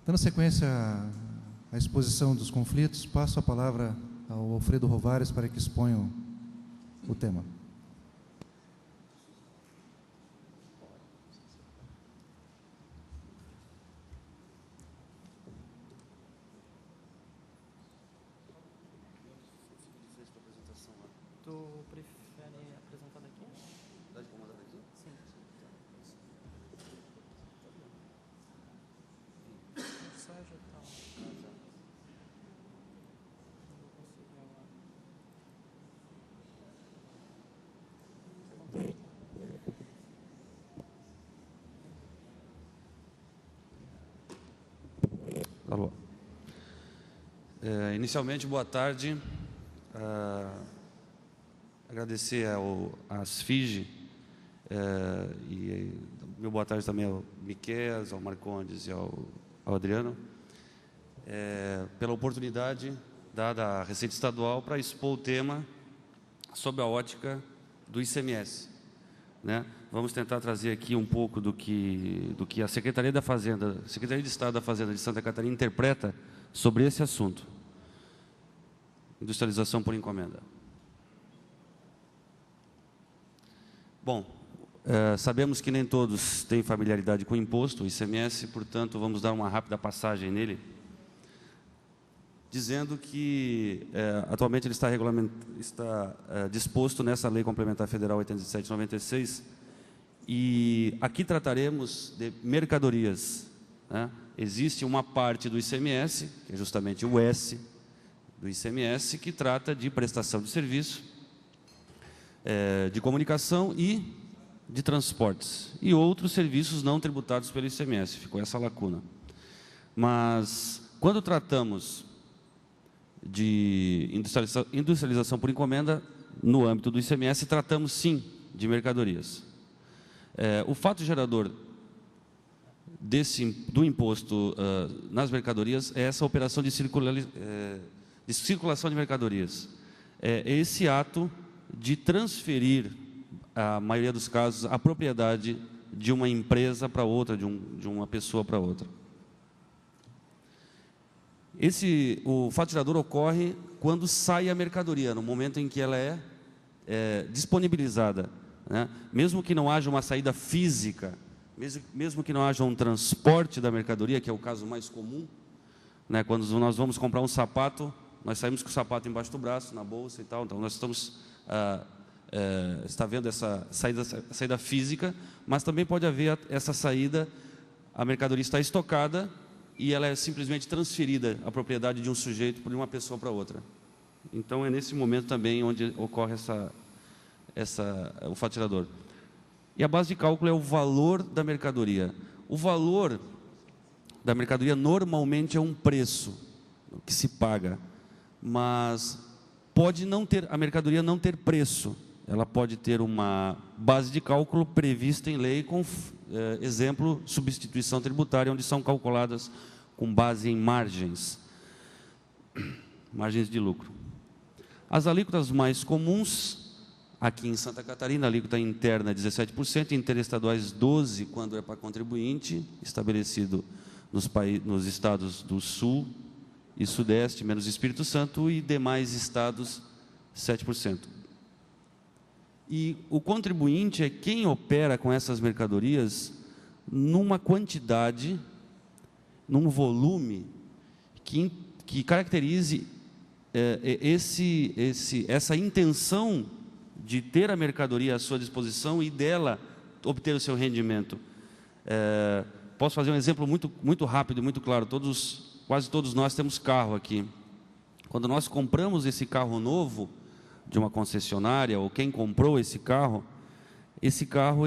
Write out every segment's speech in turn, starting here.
Dando sequência à exposição dos conflitos, passo a palavra ao Alfredo Rovares para que exponha o tema. Tu prefere apresentar daqui? Dá de comandar daqui? Sim. Só ajeitar. Não vou conseguir agora. Alô. Inicialmente, boa tarde. Agradecer à SFIGE e meu boa tarde também ao Miqueias, ao Marcondes e ao Adriano, pela oportunidade dada à Receita Estadual para expor o tema sob a ótica do ICMS. Né? Vamos tentar trazer aqui um pouco do que a Secretaria da Fazenda, Secretaria de Estado da Fazenda de Santa Catarina interpreta sobre esse assunto. Industrialização por encomenda. Bom, sabemos que nem todos têm familiaridade com o imposto, o ICMS, portanto, vamos dar uma rápida passagem nele, dizendo que atualmente ele está disposto nessa Lei Complementar Federal 87/96, e aqui trataremos de mercadorias. Né? Existe uma parte do ICMS, que é justamente o S do ICMS, que trata de prestação de serviço, de comunicação e de transportes, e outros serviços não tributados pelo ICMS, ficou essa lacuna. Mas, quando tratamos de industrialização por encomenda, no âmbito do ICMS, tratamos sim de mercadorias. O fato gerador do imposto nas mercadorias é essa operação de circulação de mercadorias. É esse ato de transferir, a maioria dos casos, a propriedade de uma empresa para outra, de uma pessoa para outra. O fato gerador ocorre quando sai a mercadoria, no momento em que ela é disponibilizada. Né? Mesmo que não haja uma saída física, mesmo que não haja um transporte da mercadoria, que é o caso mais comum, né? Quando nós vamos comprar um sapato, nós saímos com o sapato embaixo do braço, na bolsa e tal, então nós estamos... está vendo essa saída física, mas também pode haver essa saída, a mercadoria está estocada e ela é simplesmente transferida, a propriedade de um sujeito de uma pessoa para outra. Então é nesse momento também onde ocorre o fato gerador. E a base de cálculo é o valor da mercadoria. O valor da mercadoria normalmente é um preço que se paga, mas pode não ter, a mercadoria não ter preço, ela pode ter uma base de cálculo prevista em lei, com exemplo, substituição tributária, onde são calculadas com base em margens de lucro. As alíquotas mais comuns, aqui em Santa Catarina, a alíquota interna é 17%, interestaduais 12%, quando é para contribuinte, estabelecido nos estados do Sul e Sudeste, menos Espírito Santo, e demais estados, 7%. E o contribuinte é quem opera com essas mercadorias numa quantidade, num volume que caracterize essa intenção de ter a mercadoria à sua disposição e dela obter o seu rendimento. Posso fazer um exemplo muito rápido e muito claro. Quase todos nós temos carro aqui. Quando nós compramos esse carro novo de uma concessionária, ou quem comprou esse carro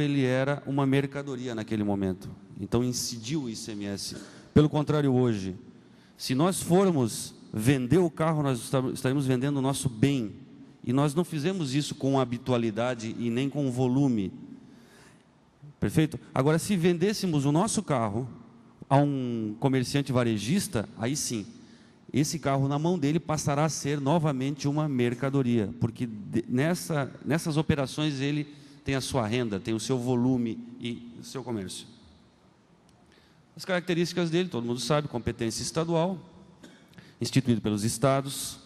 ele era uma mercadoria naquele momento. Então incidiu o ICMS. Pelo contrário, hoje, se nós formos vender o carro, nós estaremos vendendo o nosso bem. E nós não fizemos isso com habitualidade e nem com volume. Perfeito? Agora, se vendêssemos o nosso carro a um comerciante varejista, aí sim, esse carro na mão dele passará a ser novamente uma mercadoria, porque nessas operações ele tem a sua renda, tem o seu volume e o seu comércio. As características dele, todo mundo sabe: competência estadual, instituído pelos estados,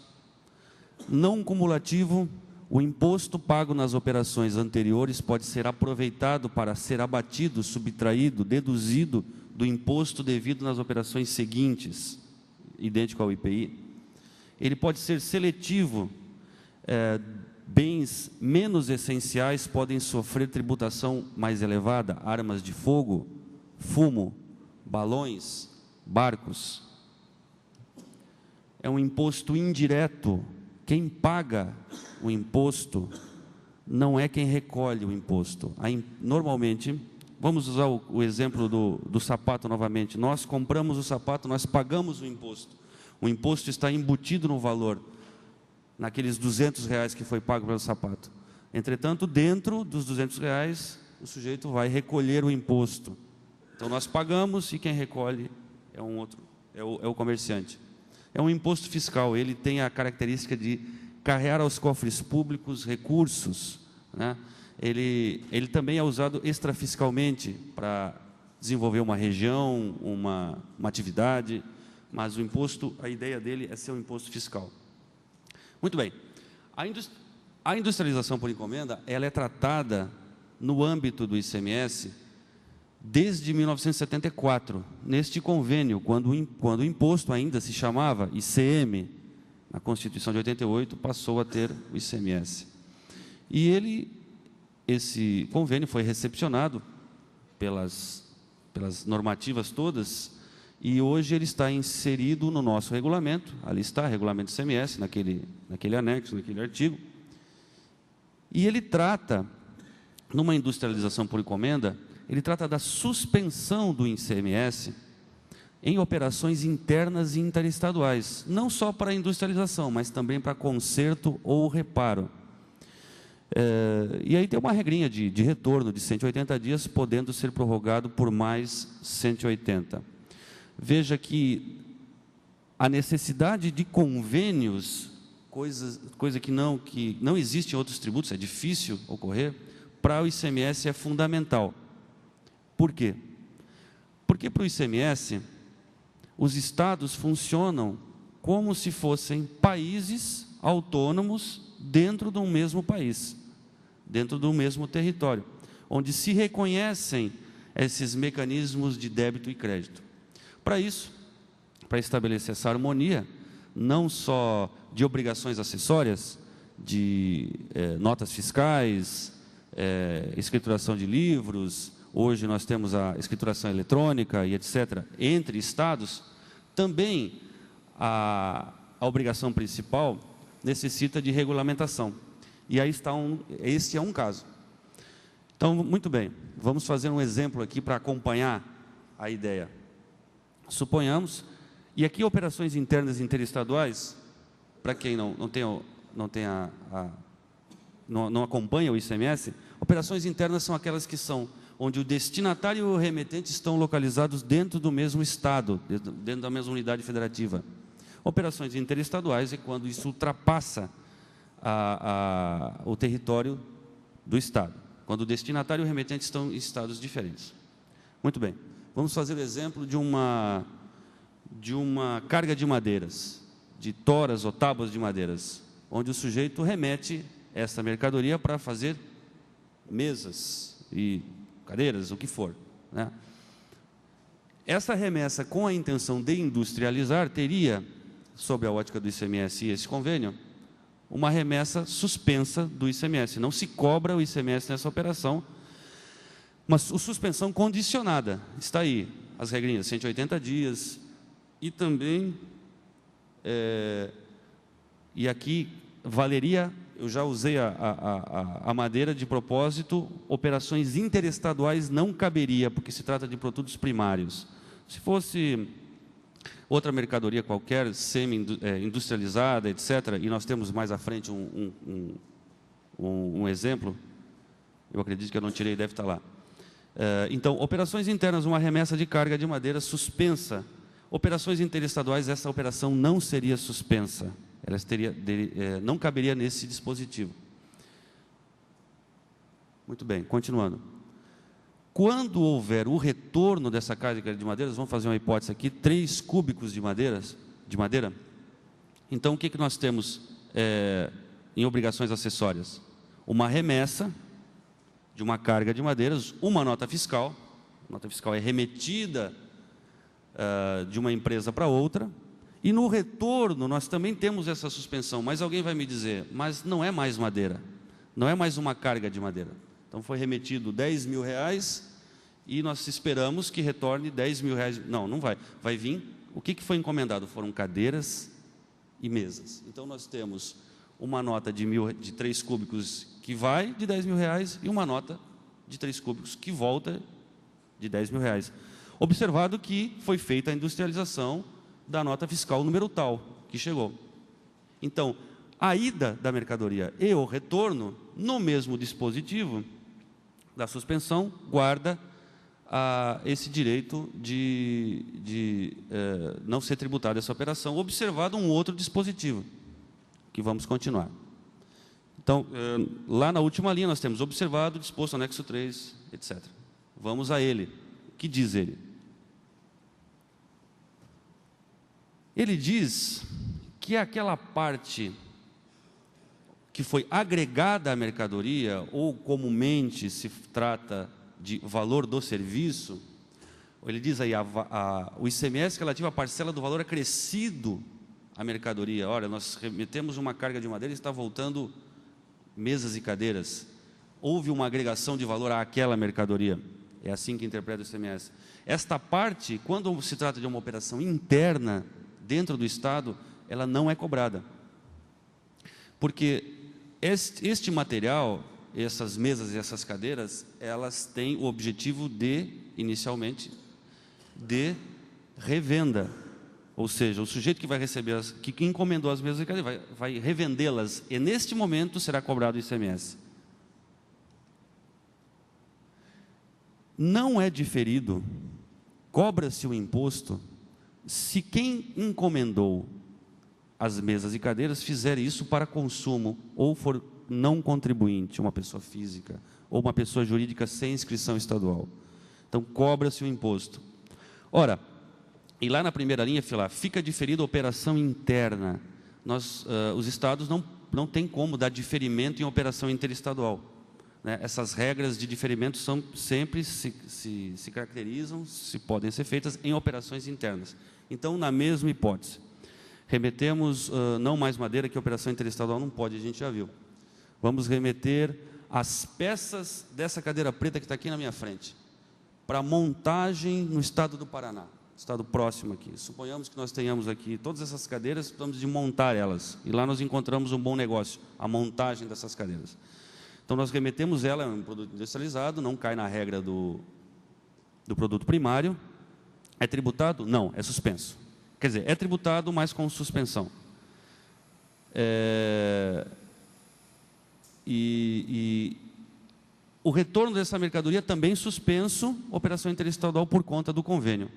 não cumulativo. O imposto pago nas operações anteriores pode ser aproveitado para ser abatido, subtraído, deduzido do imposto devido nas operações seguintes, idêntico ao IPI. Ele pode ser seletivo, bens menos essenciais podem sofrer tributação mais elevada, armas de fogo, fumo, balões, barcos. É um imposto indireto. Quem paga o imposto não é quem recolhe o imposto. Normalmente, vamos usar o exemplo do sapato novamente. Nós compramos o sapato, nós pagamos o imposto. O imposto está embutido no valor, naqueles R$200 que foi pago pelo sapato. Entretanto, dentro dos R$200, o sujeito vai recolher o imposto. Então, nós pagamos e quem recolhe é o comerciante. É um imposto fiscal, ele tem a característica de carregar aos cofres públicos recursos, né? Ele também é usado extrafiscalmente para desenvolver uma região, uma atividade, mas o imposto, a ideia dele é ser um imposto fiscal. Muito bem, a industrialização por encomenda, ela é tratada no âmbito do ICMS desde 1974, neste convênio, quando o imposto ainda se chamava ICM, na Constituição de 88, passou a ter o ICMS. E esse convênio foi recepcionado pelas normativas todas, e hoje ele está inserido no nosso regulamento. Ali está, regulamento ICMS, naquele anexo, naquele artigo. E ele trata, numa industrialização por encomenda, ele trata da suspensão do ICMS em operações internas e interestaduais, não só para a industrialização, mas também para conserto ou reparo. E aí tem uma regrinha de retorno de 180 dias, podendo ser prorrogado por mais 180. Veja que a necessidade de convênios, coisa que não existe em outros tributos, é difícil ocorrer, para o ICMS é fundamental. Por quê? Porque para o ICMS, os estados funcionam como se fossem países autônomos dentro de um mesmo país, dentro do mesmo território, onde se reconhecem esses mecanismos de débito e crédito. Para isso, para estabelecer essa harmonia, não só de obrigações acessórias, de notas fiscais, escrituração de livros. Hoje nós temos a escrituração eletrônica e etc. Entre estados, também a obrigação principal necessita de regulamentação. E aí esse é um caso. Então, muito bem, vamos fazer um exemplo aqui para acompanhar a ideia. Suponhamos, e aqui operações internas e interestaduais, para quem não acompanha o ICMS, operações internas são aquelas que são onde o destinatário e o remetente estão localizados dentro do mesmo estado, dentro da mesma unidade federativa. Operações interestaduais é quando isso ultrapassa o território do estado, quando o destinatário e o remetente estão em estados diferentes. Muito bem, vamos fazer o exemplo de uma carga de madeiras, de toras ou tábuas de madeiras, onde o sujeito remete essa mercadoria para fazer mesas e cadeiras, o que for, né? Essa remessa com a intenção de industrializar teria, sob a ótica do ICMS e esse convênio, uma remessa suspensa do ICMS. Não se cobra o ICMS nessa operação, mas suspensão condicionada. Está aí, as regrinhas, 180 dias, e também, e aqui valeria, eu já usei a madeira de propósito, operações interestaduais não caberia, porque se trata de produtos primários. Se fosse outra mercadoria qualquer, semi-industrializada, etc., e nós temos mais à frente um exemplo, eu acredito que eu não tirei, deve estar lá. Então, operações internas, uma remessa de carga de madeira suspensa. Operações interestaduais, essa operação não seria suspensa. Ela não caberia nesse dispositivo. Muito bem, continuando. Quando houver o retorno dessa carga de madeiras, vamos fazer uma hipótese aqui, 3 cúbicos de madeira. Então, o que nós temos em obrigações acessórias? Uma remessa de uma carga de madeiras, uma nota fiscal. A nota fiscal é remetida de uma empresa para outra. E no retorno, nós também temos essa suspensão. Mas alguém vai me dizer, mas não é mais madeira. Não é mais uma carga de madeira. Então, foi remetido R$10.000 e nós esperamos que retorne R$10.000. Não, não vai. Vai vir, o que foi encomendado? Foram cadeiras e mesas. Então, nós temos uma nota de 3 cúbicos que vai de R$10.000 e uma nota de 3 cúbicos que volta de R$10.000. Observado que foi feita a industrialização da nota fiscal número tal, que chegou. Então, a ida da mercadoria e o retorno, no mesmo dispositivo da suspensão, guarda esse direito de não ser tributada essa operação, observado um outro dispositivo, que vamos continuar. Então, lá na última linha, nós temos observado, disposto, anexo 3, etc. Vamos a ele. O que diz ele? Ele diz que aquela parte que foi agregada à mercadoria, ou comumente se trata de valor do serviço, ele diz aí, o ICMS relativo à parcela do valor acrescido à mercadoria. Olha, nós remetemos uma carga de madeira e está voltando mesas e cadeiras. Houve uma agregação de valor àquela mercadoria. É assim que interpreta o ICMS. Esta parte, quando se trata de uma operação interna, dentro do Estado, ela não é cobrada. Porque este material, essas mesas e essas cadeiras, elas têm o objetivo inicialmente, de revenda. Ou seja, o sujeito que vai receber, que encomendou as mesas e cadeiras, vai revendê-las, e neste momento será cobrado o ICMS. Não é diferido, cobra-se o imposto, se quem encomendou as mesas e cadeiras fizer isso para consumo, ou for não contribuinte, uma pessoa física, ou uma pessoa jurídica sem inscrição estadual. Então, cobra-se o imposto. Ora, e lá na primeira linha, fica diferida a operação interna. Os estados não têm como dar diferimento em operação interestadual. Né? Essas regras de diferimento sempre se caracterizam, se podem ser feitas em operações internas. Então, na mesma hipótese, remetemos não mais madeira, que a operação interestadual não pode, a gente já viu. Vamos remeter as peças dessa cadeira preta que está aqui na minha frente, para montagem no estado do Paraná, estado próximo aqui. Suponhamos que nós tenhamos aqui todas essas cadeiras, precisamos de montar elas, e lá nós encontramos um bom negócio, a montagem dessas cadeiras. Então, nós remetemos ela, é um produto industrializado, não cai na regra do produto primário. É tributado? Não, é suspenso. Quer dizer, é tributado, mas com suspensão. E o retorno dessa mercadoria também suspenso, operação interestadual por conta do convênio.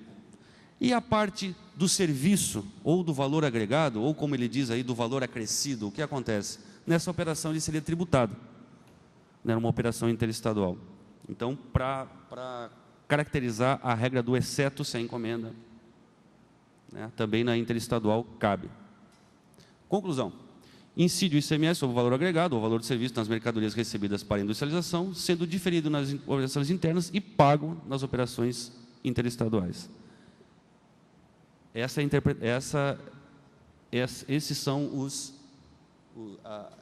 E a parte do serviço, ou do valor agregado, ou como ele diz aí, do valor acrescido, o que acontece? Nessa operação ele seria tributado, numa operação interestadual. Então, para caracterizar a regra do exceto se a encomenda, né, também na interestadual cabe. Conclusão. Incide o ICMS sobre o valor agregado, ou valor de serviço nas mercadorias recebidas para industrialização, sendo diferido nas operações internas e pago nas operações interestaduais. Esses são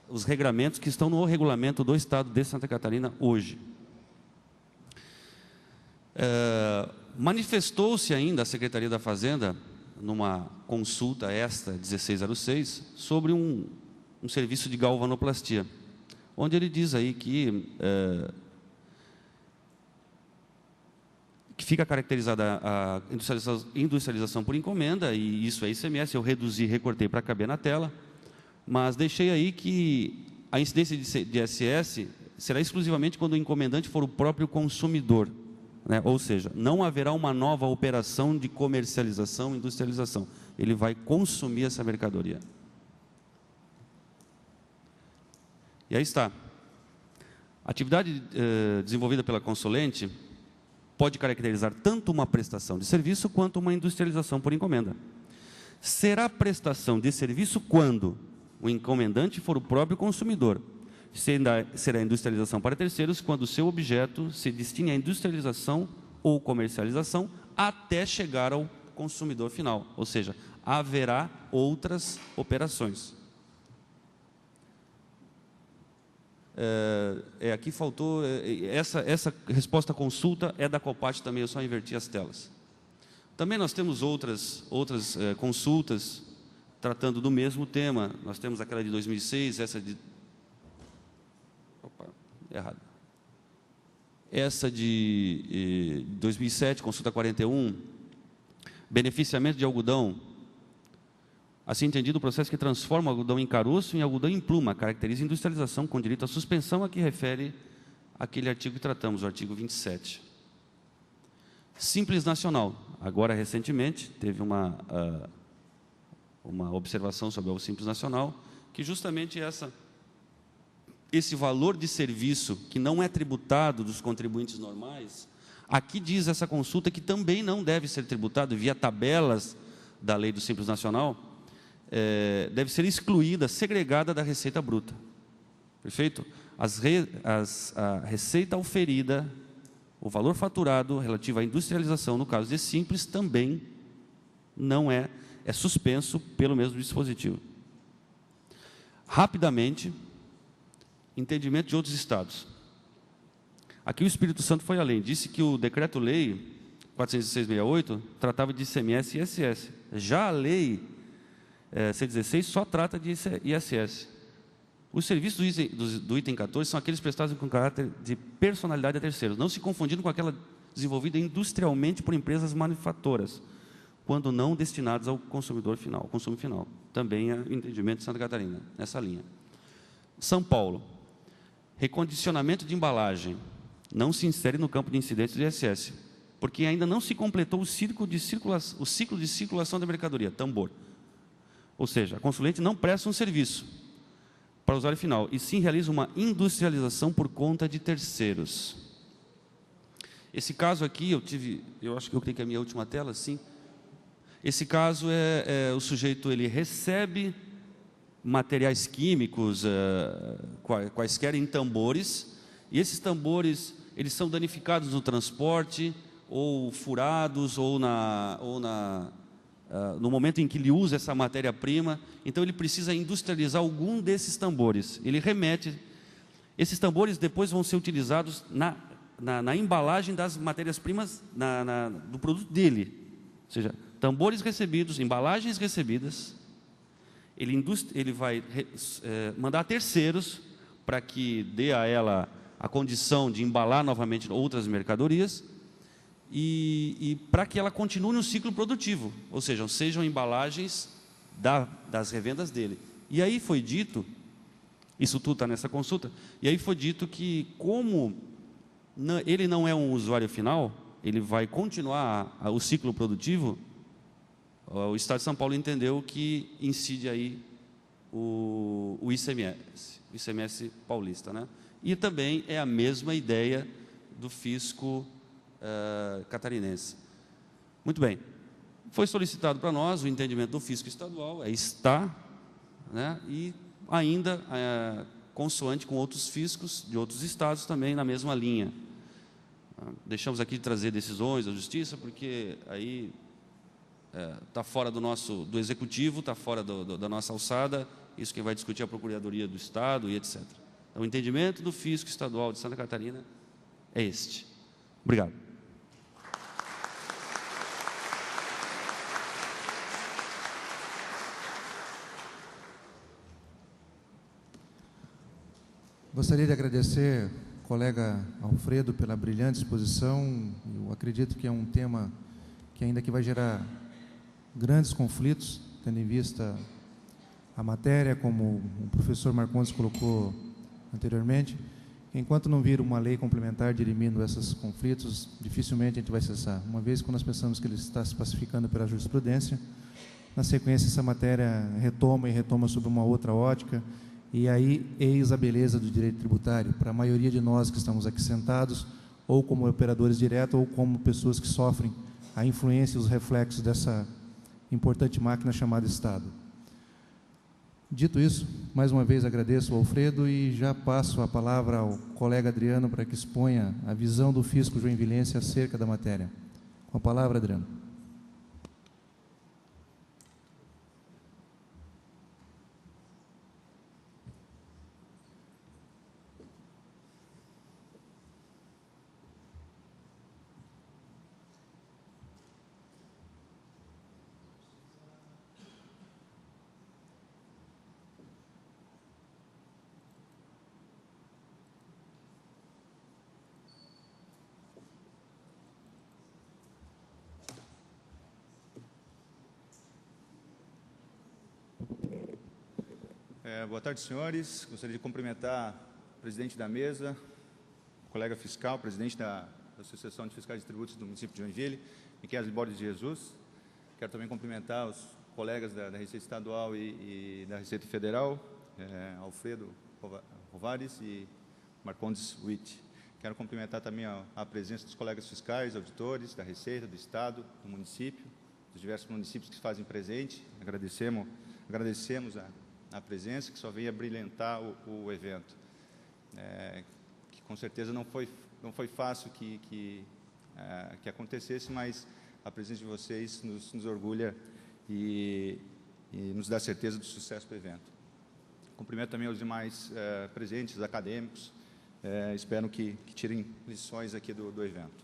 os regramentos que estão no regulamento do Estado de Santa Catarina hoje. Manifestou-se ainda a Secretaria da Fazenda, numa consulta esta 1606, sobre um serviço de galvanoplastia, onde ele diz aí que fica caracterizada a industrialização por encomenda, e isso é ICMS, eu reduzi, recortei para caber na tela, mas deixei aí que a incidência de ISS será exclusivamente quando o encomendante for o próprio consumidor, né? Ou seja, não haverá uma nova operação de comercialização, industrialização, ele vai consumir essa mercadoria. E aí está. A atividade desenvolvida pela Consulente pode caracterizar tanto uma prestação de serviço quanto uma industrialização por encomenda. Será prestação de serviço quando o encomendante for o próprio consumidor. Será industrialização para terceiros quando o seu objeto se destine à industrialização ou comercialização até chegar ao consumidor final, ou seja, haverá outras operações. Aqui faltou, essa resposta à consulta é da Copat também, eu só inverti as telas. Também nós temos outras consultas tratando do mesmo tema. Nós temos aquela de 2006, essa de... Opa, errado. Essa de 2007, consulta 41, beneficiamento de algodão. Assim entendido, o processo que transforma o algodão em caroço em algodão em pluma, caracteriza industrialização com direito à suspensão a que refere aquele artigo que tratamos, o artigo 27. Simples Nacional. Agora, recentemente, teve uma observação sobre o Simples Nacional, que justamente esse valor de serviço que não é tributado dos contribuintes normais, aqui diz essa consulta que também não deve ser tributado via tabelas da lei do Simples Nacional, deve ser excluída, segregada da receita bruta. Perfeito? A receita oferida, o valor faturado relativo à industrialização, no caso de Simples, também não é suspenso pelo mesmo dispositivo. Rapidamente, entendimento de outros estados. Aqui o Espírito Santo foi além, disse que o Decreto-Lei 406/68 tratava de ICMS e ISS. Já a Lei C16 só trata de ISS. Os serviços do item 14 são aqueles prestados com caráter de personalidade a terceiros, não se confundindo com aquela desenvolvida industrialmente por empresas manufatoras, quando não destinados ao consumidor final, ao consumo final. Também é o entendimento de Santa Catarina, nessa linha. São Paulo. Recondicionamento de embalagem não se insere no campo de incidentes do ISS, porque ainda não se completou o ciclo de circulação da mercadoria, tambor. Ou seja, a consulente não presta um serviço para o usuário final, e sim realiza uma industrialização por conta de terceiros. Esse caso aqui, eu acho que eu creio que é a minha última tela, sim. Esse caso o sujeito ele recebe materiais químicos, quaisquer em tambores, e esses tambores eles são danificados no transporte, ou furados, ou no momento em que ele usa essa matéria-prima, então ele precisa industrializar algum desses tambores. Ele remete, esses tambores depois vão ser utilizados na embalagem das matérias-primas do produto dele. Ou seja, tambores recebidos, embalagens recebidas, ele vai mandar a terceiros para que dê a ela a condição de embalar novamente outras mercadorias, e para que ela continue no ciclo produtivo, ou seja, sejam embalagens das revendas dele. E aí foi dito, isso tudo está nessa consulta, e aí foi dito que como ele não é um usuário final, ele vai continuar o ciclo produtivo, o Estado de São Paulo entendeu que incide aí o ICMS paulista, né? E também é a mesma ideia do fisco catarinense. Muito bem. Foi solicitado para nós o entendimento do fisco estadual, está, né? E ainda consoante com outros fiscos de outros estados também na mesma linha. Deixamos aqui de trazer decisões da Justiça, porque aí está fora do Executivo, está fora da nossa alçada, isso quem vai discutir é a Procuradoria do Estado e etc. Então, o entendimento do fisco estadual de Santa Catarina é este. Obrigado. Gostaria de agradecer ao colega Alfredo pela brilhante exposição. Eu acredito que é um tema que ainda que vai gerar grandes conflitos, tendo em vista a matéria, como o professor Marcondes colocou anteriormente. Enquanto não vir uma lei complementar dirimindo esses conflitos, dificilmente a gente vai cessar. Uma vez que nós pensamos que ele está se pacificando pela jurisprudência, na sequência essa matéria retoma sob uma outra ótica, e aí eis a beleza do direito tributário. Para a maioria de nós que estamos aqui sentados, ou como operadores diretos, ou como pessoas que sofrem a influência e os reflexos dessa importante máquina chamada Estado. Dito isso, mais uma vez agradeço ao Alfredo e já passo a palavra ao colega Adriano para que exponha a visão do fisco joinvilense acerca da matéria. Com a palavra, Adriano. Boa tarde, senhores. Gostaria de cumprimentar o presidente da mesa, o colega fiscal, presidente da Associação de Fiscais de Tributos do município de Joinville, Miquel Borges de Jesus. Quero também cumprimentar os colegas da Receita Estadual e da Receita Federal, Alfredo Rovares e Marcondes Witt. Quero cumprimentar também a presença dos colegas fiscais, auditores da Receita, do Estado, do município, dos diversos municípios que se fazem presente. Agradecemos a presença, que só veio a brilhantar o evento. Que com certeza não foi fácil que acontecesse, mas a presença de vocês nos orgulha e nos dá certeza do sucesso do evento. Cumprimento também aos demais presentes, acadêmicos, espero que tirem lições aqui do evento.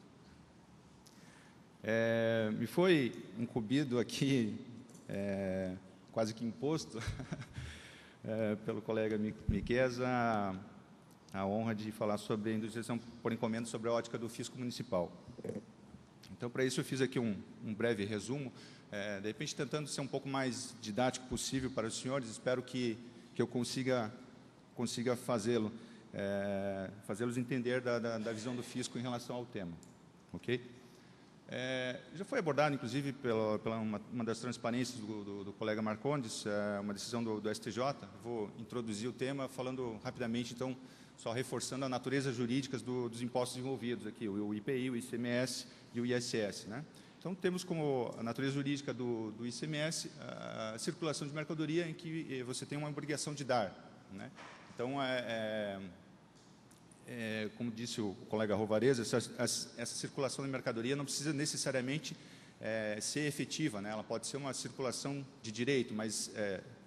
Me foi incumbido aqui, quase que imposto, pelo colega Miqueza, a honra de falar sobre a industrialização por encomenda sobre a ótica do fisco municipal. Então, para isso, eu fiz aqui um breve resumo, de repente tentando ser um pouco mais didático possível para os senhores. Espero que eu consiga fazê-los entender da visão do fisco em relação ao tema. Ok? Já foi abordado, inclusive, pela uma das transparências do colega Marcondes, uma decisão do STJ. Vou introduzir o tema falando rapidamente, então, só reforçando a natureza jurídica dos impostos envolvidos aqui, o IPI, o ICMS e o ISS. Né? Então, temos como a natureza jurídica do ICMS a circulação de mercadoria em que você tem uma obrigação de dar. Né? Então, como disse o colega Rovarez, essa circulação de mercadoria não precisa necessariamente ser efetiva, né? Ela pode ser uma circulação de direito, mas,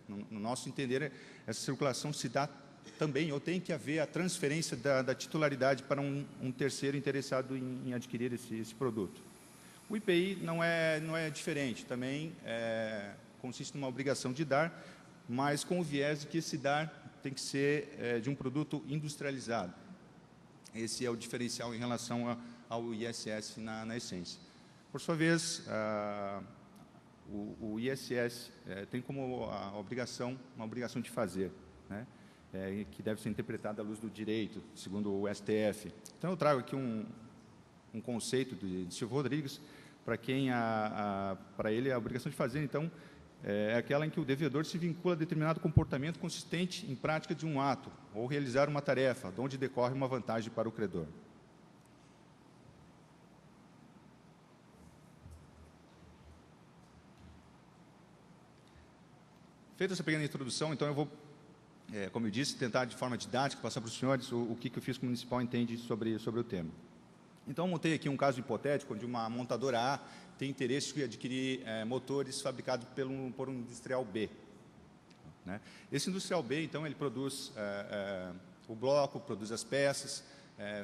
no nosso entender, essa circulação se dá também, ou tem que haver a transferência da titularidade para um terceiro interessado em adquirir esse produto. O IPI não é diferente, também consiste numa obrigação de dar, mas com o viés de que esse dar tem que ser de um produto industrializado. Esse é o diferencial em relação ao ISS na essência. Por sua vez, o ISS tem como uma obrigação de fazer, né? Que deve ser interpretada à luz do direito, segundo o STF. Então, eu trago aqui um conceito de Silvio Rodrigues, para quem para ele a obrigação de fazer, então, é aquela em que o devedor se vincula a determinado comportamento consistente em prática de um ato ou realizar uma tarefa, de onde decorre uma vantagem para o credor. Feita essa pequena introdução, então eu vou, como eu disse, tentar de forma didática passar para os senhores o que o fisco municipal entende sobre o tema. Então, eu montei aqui um caso hipotético, onde uma montadora A tem interesse em adquirir motores fabricados por um industrial B. Né? Esse industrial B, então, ele produz o bloco, produz as peças,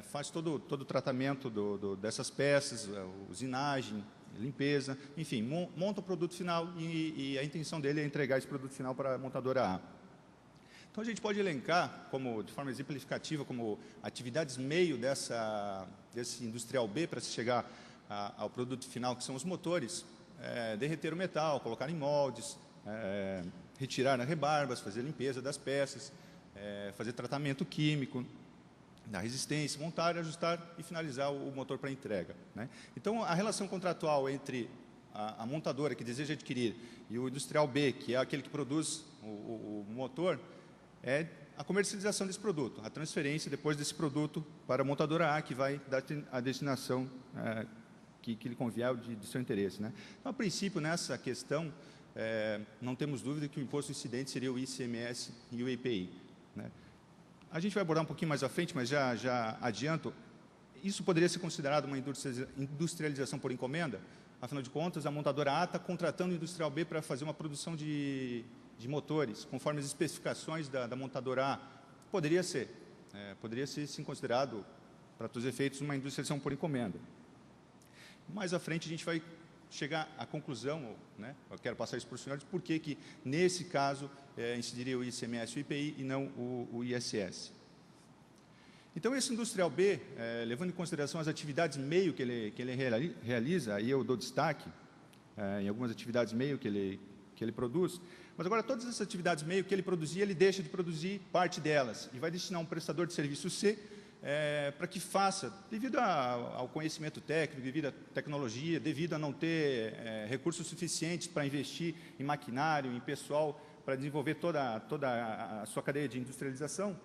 faz todo o tratamento dessas peças, usinagem, limpeza, enfim, monta o produto final e a intenção dele é entregar esse produto final para a montadora A. Então, a gente pode elencar, de forma exemplificativa, como atividades meio desse industrial B para se chegar ao produto final, que são os motores, derreter o metal, colocar em moldes, retirar nas rebarbas, fazer limpeza das peças, fazer tratamento químico da resistência, montar, ajustar e finalizar o motor para entrega. Né? Então, a relação contratual entre a montadora que deseja adquirir e o industrial B, que é aquele que produz o motor, a comercialização desse produto, a transferência depois desse produto para a montadora A, que vai dar a destinação que lhe convier de seu interesse, né? Então, a princípio, nessa questão, não temos dúvida que o imposto incidente seria o ICMS e o IPI, né? A gente vai abordar um pouquinho mais à frente, mas já adianto, isso poderia ser considerado uma industrialização por encomenda? Afinal de contas, a montadora A está contratando o industrial B para fazer uma produção de motores, conforme as especificações da montadora A. Poderia ser sim considerado, para todos os efeitos, uma industrialização por encomenda. Mais à frente, a gente vai chegar à conclusão, né? Eu quero passar isso para os senhores, por que nesse caso, incidiria o ICMS e o IPI e não o ISS. Então, esse industrial B, levando em consideração as atividades meio que ele realiza, aí eu dou destaque em algumas atividades meio que ele produz, mas agora todas essas atividades meio que ele produzia, ele deixa de produzir parte delas e vai destinar um prestador de serviço C para que faça, devido ao conhecimento técnico, devido à tecnologia, devido a não ter recursos suficientes para investir em maquinário, em pessoal, para desenvolver toda a sua cadeia de industrialização,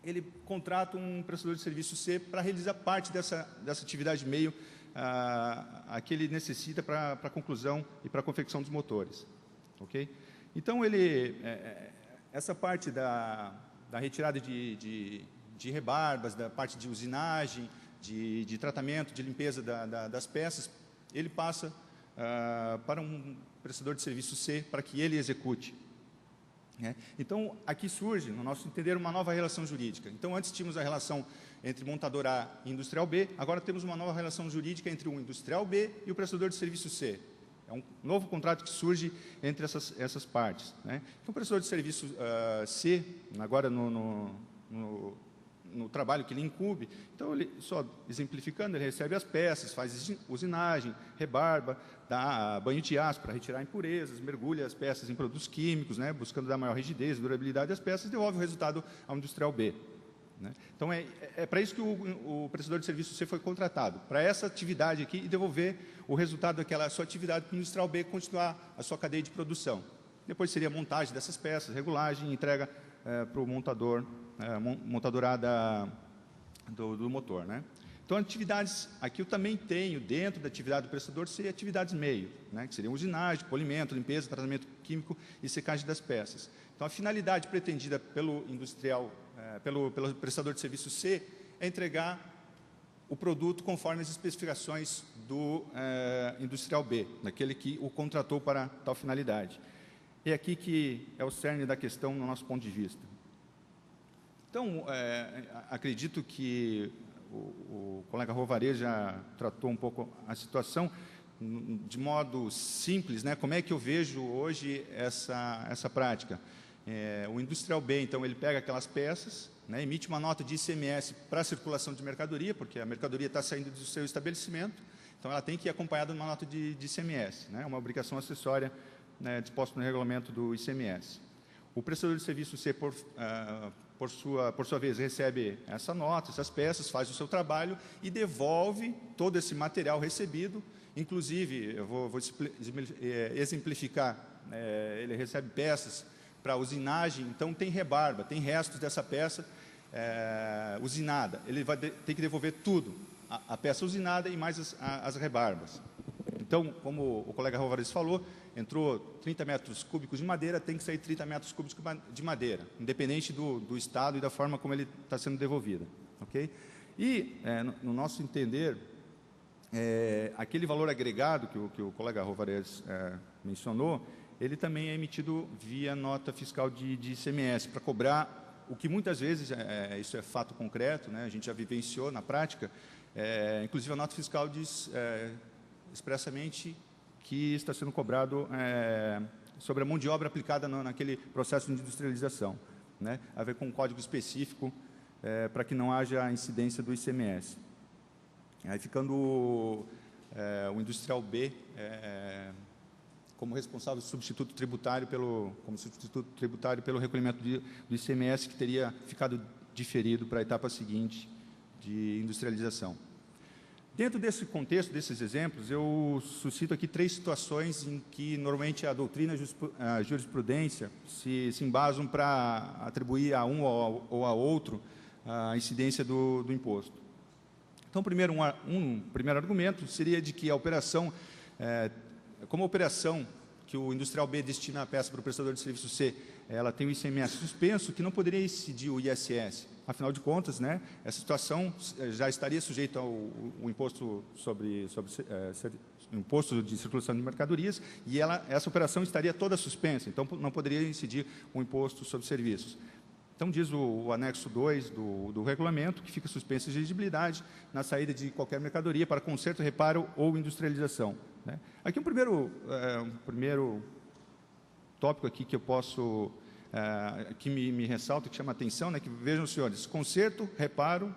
ele contrata um prestador de serviço C para realizar parte dessa atividade meio a que ele necessita para a conclusão e para a confecção dos motores. Okay? Então, essa parte da retirada de rebarbas, da parte de usinagem, de tratamento, de limpeza das peças, ele passa para um prestador de serviço C para que ele execute. Então, aqui surge, no nosso entender, uma nova relação jurídica. Então, antes tínhamos a relação entre montadora A e industrial B, agora temos uma nova relação jurídica entre o industrial B e o prestador de serviço C. É um novo contrato que surge entre essas partes, né? Então, o prestador de serviço C, agora no trabalho que lhe incumbe, então, ele, só exemplificando, ele recebe as peças, faz usinagem, rebarba, dá banho de aço para retirar impurezas, mergulha as peças em produtos químicos, né, buscando dar maior rigidez, durabilidade das peças, e devolve o resultado ao industrial B, né? Então, é para isso que o prestador de serviço C foi contratado, para essa atividade aqui e devolver o resultado daquela sua atividade para o industrial B continuar a sua cadeia de produção. Depois seria a montagem dessas peças, regulagem e entrega para o montador A do motor, né? Então, atividades, aqui eu também tenho, dentro da atividade do prestador C, atividades meio, né, que seriam usinagem, polimento, limpeza, tratamento químico e secagem das peças. Então, a finalidade pretendida pelo pelo prestador de serviço C é entregar o produto conforme as especificações do industrial B, daquele que o contratou para tal finalidade. É aqui que é o cerne da questão no nosso ponto de vista. Então, acredito que o colega Rovarez já tratou um pouco a situação de modo simples, né? Como é que eu vejo hoje essa prática? O industrial B, então, ele pega aquelas peças, né, emite uma nota de ICMS para a circulação de mercadoria, porque a mercadoria está saindo do seu estabelecimento, então ela tem que ir acompanhada de uma nota de ICMS, né, uma obrigação acessória, né, disposta no regulamento do ICMS. O prestador de serviço C, por sua vez, recebe essa nota, essas peças, faz o seu trabalho e devolve todo esse material recebido. Inclusive, eu vou exemplificar, ele recebe peças para usinagem, então tem rebarba, tem restos dessa peça usinada. Ele vai ter que devolver tudo, a peça usinada e mais as rebarbas. Então, como o colega Rovarez falou, entrou 30 metros cúbicos de madeira, tem que sair 30 metros cúbicos de madeira, independente do estado e da forma como ele está sendo devolvido. Okay? E, no nosso entender, aquele valor agregado que o colega Rovarez mencionou, ele também é emitido via nota fiscal de ICMS, para cobrar o que muitas vezes, isso é fato concreto, né, a gente já vivenciou na prática, inclusive a nota fiscal diz expressamente que está sendo cobrado sobre a mão de obra aplicada naquele processo de industrialização, né, a ver com um código específico para que não haja incidência do ICMS. Aí ficando o industrial B como responsável substituto tributário pelo recolhimento do ICMS, que teria ficado diferido para a etapa seguinte de industrialização. Dentro desse contexto, desses exemplos, eu suscito aqui 3 situações em que, normalmente, a doutrina e a jurisprudência se embasam para atribuir a um ou a outro a incidência do imposto. Então, primeiro, um primeiro argumento seria de que a operação, como a operação que o industrial B destina a peça para o prestador de serviço C, ela tem o ICMS suspenso, que não poderia incidir o ISS. Afinal de contas, né, essa situação já estaria sujeita ao imposto imposto de circulação de mercadorias, e essa operação estaria toda suspensa, então não poderia incidir o imposto sobre serviços. Então, diz o anexo 2 do regulamento, que fica suspensa a exigibilidade na saída de qualquer mercadoria para conserto, reparo ou industrialização, né? Aqui um primeiro tópico aqui que eu posso, que me ressalta, que chama a atenção, né, que vejam, senhores, conserto, reparo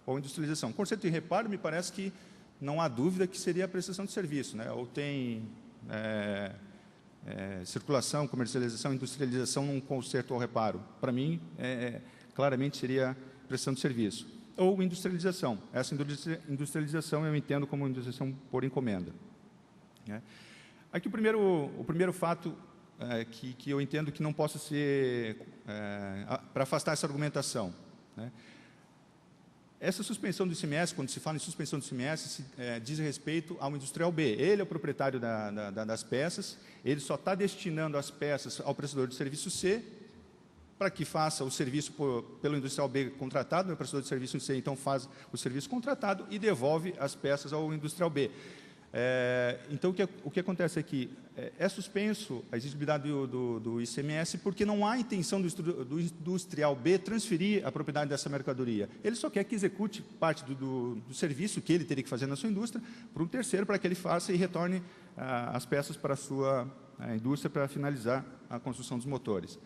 ou industrialização. Conserto e reparo, me parece que não há dúvida que seria a prestação de serviço, né? Ou tem circulação, comercialização, industrialização num conserto ou reparo. Para mim, claramente seria prestação de serviço. Ou industrialização. Essa industrialização eu entendo como industrialização por encomenda, né? Aqui o primeiro fato que eu entendo que não possa ser, para afastar essa argumentação, né? Essa suspensão do ICMS, quando se fala em suspensão do ICMS, diz respeito ao industrial B. Ele é o proprietário das peças, ele só está destinando as peças ao prestador de serviço C, para que faça o serviço pelo industrial B contratado, o prestador de serviço C, então, faz o serviço contratado e devolve as peças ao industrial B. Então, o que acontece aqui? É suspenso a exigibilidade do ICMS porque não há intenção do industrial B transferir a propriedade dessa mercadoria. Ele só quer que execute parte do serviço que ele teria que fazer na sua indústria para um terceiro, para que ele faça e retorne as peças para a sua indústria para finalizar a construção dos motores.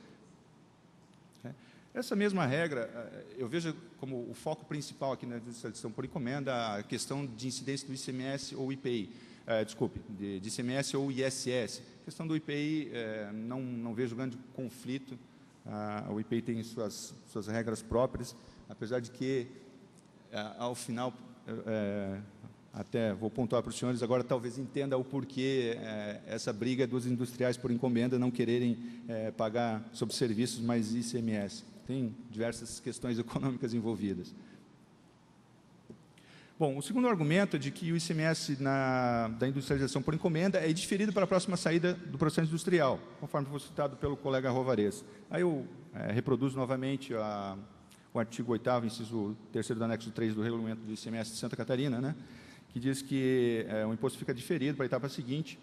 Essa mesma regra, eu vejo como o foco principal aqui na industrialização por encomenda a questão de incidência do ICMS ou IPI, de ICMS ou ISS. A questão do IPI, não vejo grande conflito, o IPI tem suas regras próprias, apesar de que, ao final, até vou pontuar para os senhores, agora talvez entenda o porquê essa briga dos industriais por encomenda não quererem pagar sobre serviços mais ICMS. Tem diversas questões econômicas envolvidas. Bom, o segundo argumento é de que o ICMS da industrialização por encomenda é diferido para a próxima saída do processo industrial, conforme foi citado pelo colega Rovarez. Aí eu reproduzo novamente o artigo 8º, inciso 3º do anexo 3 do regulamento do ICMS de Santa Catarina, né, que diz que o imposto fica diferido para a etapa seguinte,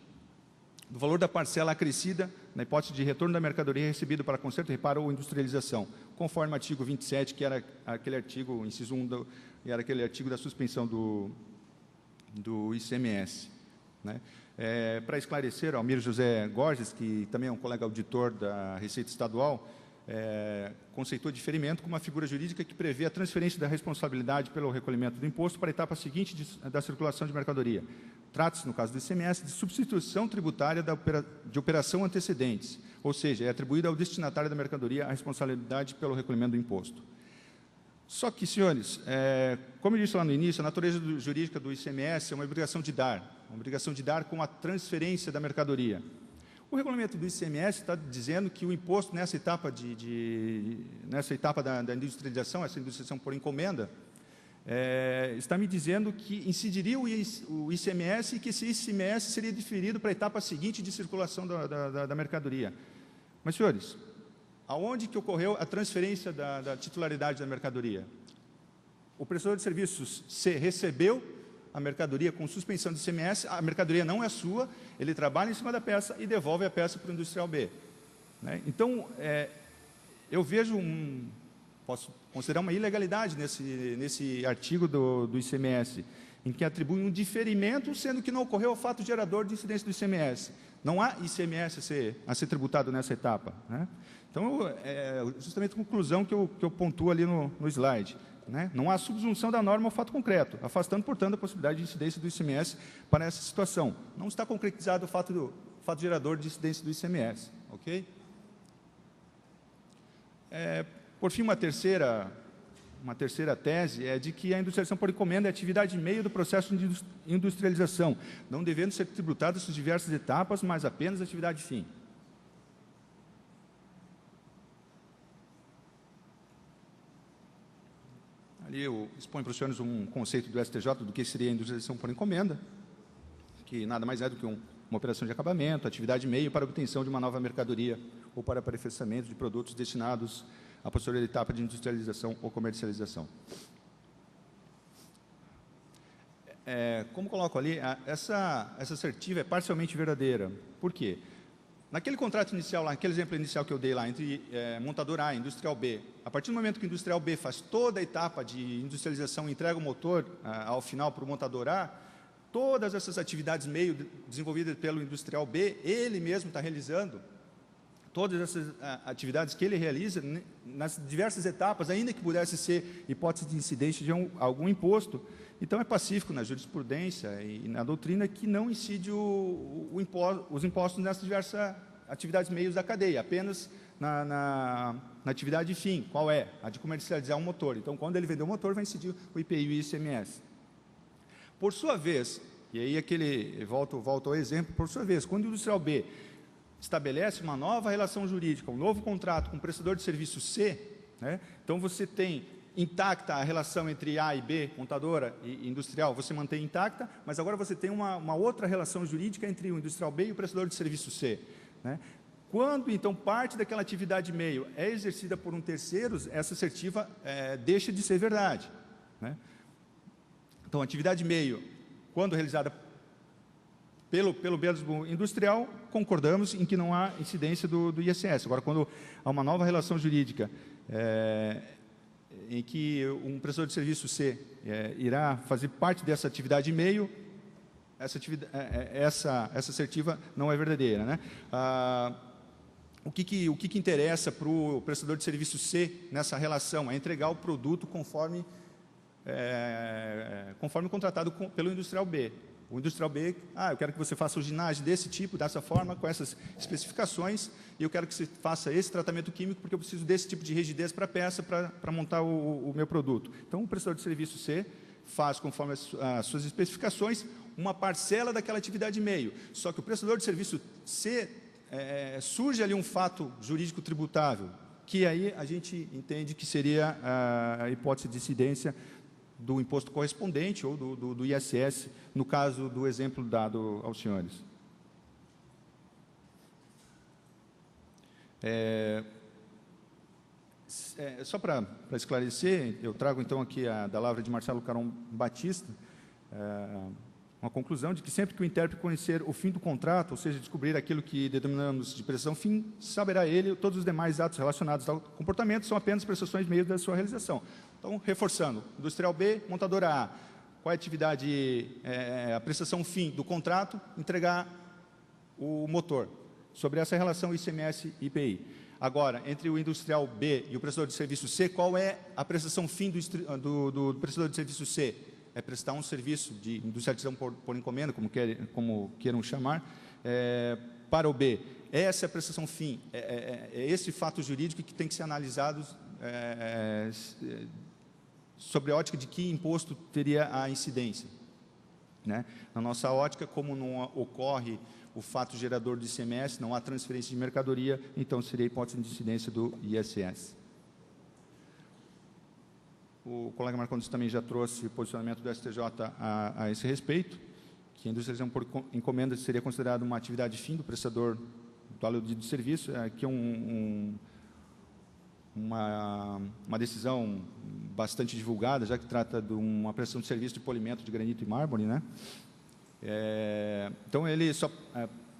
do valor da parcela acrescida na hipótese de retorno da mercadoria recebida para conserto, reparo ou industrialização, conforme o artigo 27, que era aquele artigo, inciso 1, era aquele artigo da suspensão do ICMS, né? Para esclarecer, Almir José Gorges, que também é um colega auditor da Receita Estadual, conceitou diferimento como uma figura jurídica que prevê a transferência da responsabilidade pelo recolhimento do imposto para a etapa seguinte da circulação de mercadoria. Trata-se, no caso do ICMS, de substituição tributária de operação antecedentes, ou seja, é atribuída ao destinatário da mercadoria a responsabilidade pelo recolhimento do imposto. Só que, senhores, como eu disse lá no início, a natureza jurídica do ICMS é uma obrigação de dar com a transferência da mercadoria. O regulamento do ICMS está dizendo que o imposto nessa etapa da industrialização, essa industrialização por encomenda, está me dizendo que incidiria o ICMS e que esse ICMS seria diferido para a etapa seguinte de circulação da mercadoria. Mas, senhores, aonde que ocorreu a transferência da titularidade da mercadoria? O prestador de serviços C recebeu a mercadoria com suspensão de ICMS, a mercadoria não é sua, ele trabalha em cima da peça e devolve a peça para o industrial B, né? Então, eu vejo posso considerar uma ilegalidade nesse artigo do ICMS, em que atribui um diferimento, sendo que não ocorreu o fato gerador de incidência do ICMS. Não há ICMS a ser tributado nessa etapa, né? Então, justamente a conclusão que eu pontuo ali no slide, né? Não há subsunção da norma ao fato concreto, afastando, portanto, a possibilidade de incidência do ICMS para essa situação. Não está concretizado o fato gerador de incidência do ICMS, ok? Por fim, uma terceira uma terceira tese é de que a industrialização por encomenda é a atividade meio do processo de industrialização, não devendo ser tributada suas diversas etapas, mas apenas a atividade fim. Ali eu exponho para os senhores um conceito do STJ do que seria a industrialização por encomenda, que nada mais é do que uma operação de acabamento, atividade meio para a obtenção de uma nova mercadoria ou para aperfeiçoamento de produtos destinados à posterior etapa de industrialização ou comercialização. Como coloco ali, essa assertiva é parcialmente verdadeira. Por quê? Naquele contrato inicial, lá, naquele exemplo inicial que eu dei lá, entre montadora A e industrial B, a partir do momento que o industrial B faz toda a etapa de industrialização e entrega o motor ao final para o montador A, todas essas atividades meio desenvolvidas pelo industrial B, ele mesmo está realizando. Todas essas atividades que ele realiza, nas diversas etapas, ainda que pudesse ser hipótese de incidência de algum imposto, então é pacífico na jurisprudência e na doutrina que não incide os impostos nessas diversas atividades meios da cadeia, apenas na atividade fim. Qual é? A de comercializar um motor. Então, quando ele vender o motor, vai incidir o IPI e o ICMS. Por sua vez, e aí volto ao exemplo, por sua vez, quando o industrial B estabelece uma nova relação jurídica, um novo contrato com o prestador de serviço C, né? Então você tem intacta a relação entre A e B, montadora e industrial, você mantém intacta, mas agora você tem uma outra relação jurídica entre o industrial B e o prestador de serviço C, né? Quando, então, parte daquela atividade meio é exercida por um terceiro, essa assertiva deixa de ser verdade, né? Então, a atividade meio, quando realizada pelo mesmo industrial, concordamos em que não há incidência do ISS. Agora, quando há uma nova relação jurídica em que um prestador de serviço C irá fazer parte dessa atividade meio, essa assertiva não é verdadeira, né? O que interessa para o prestador de serviço C nessa relação? É entregar o produto conforme contratado pelo industrial B. O industrial B, eu quero que você faça usinagem desse tipo, dessa forma, com essas especificações, e eu quero que você faça esse tratamento químico, porque eu preciso desse tipo de rigidez para a peça, para montar o meu produto. Então, o prestador de serviço C faz, conforme as suas especificações, uma parcela daquela atividade meio. Só que o prestador de serviço C, surge ali um fato jurídico tributável, que aí a gente entende que seria a hipótese de incidência do imposto correspondente ou do ISS, no caso do exemplo dado aos senhores. Só para esclarecer, eu trago então aqui da lavra de Marcelo Caron Batista, uma conclusão de que sempre que o intérprete conhecer o fim do contrato, ou seja, descobrir aquilo que denominamos de prestação fim, saberá ele todos os demais atos relacionados ao comportamento são apenas prestações meio da sua realização. Então, reforçando, industrial B, montadora A, qual é a atividade, a prestação fim do contrato? Entregar o motor. Sobre essa relação ICMS e IPI. Agora, entre o industrial B e o prestador de serviço C, qual é a prestação fim do prestador de serviço C? É prestar um serviço de industrialização por encomenda, como queiram chamar, para o B. Essa é a prestação fim, é esse fato jurídico que tem que ser analisado sobre a ótica de que imposto teria a incidência, né? Na nossa ótica, como não ocorre o fato gerador do ICMS, não há transferência de mercadoria, então seria a hipótese de incidência do ISS. O colega Marcondes também já trouxe o posicionamento do STJ a esse respeito, que a industrialização por encomenda seria considerada uma atividade fim do prestador do aludido de serviço, que é uma decisão bastante divulgada, já que trata de uma prestação de serviço de polimento de granito e mármore, né? Então, ele só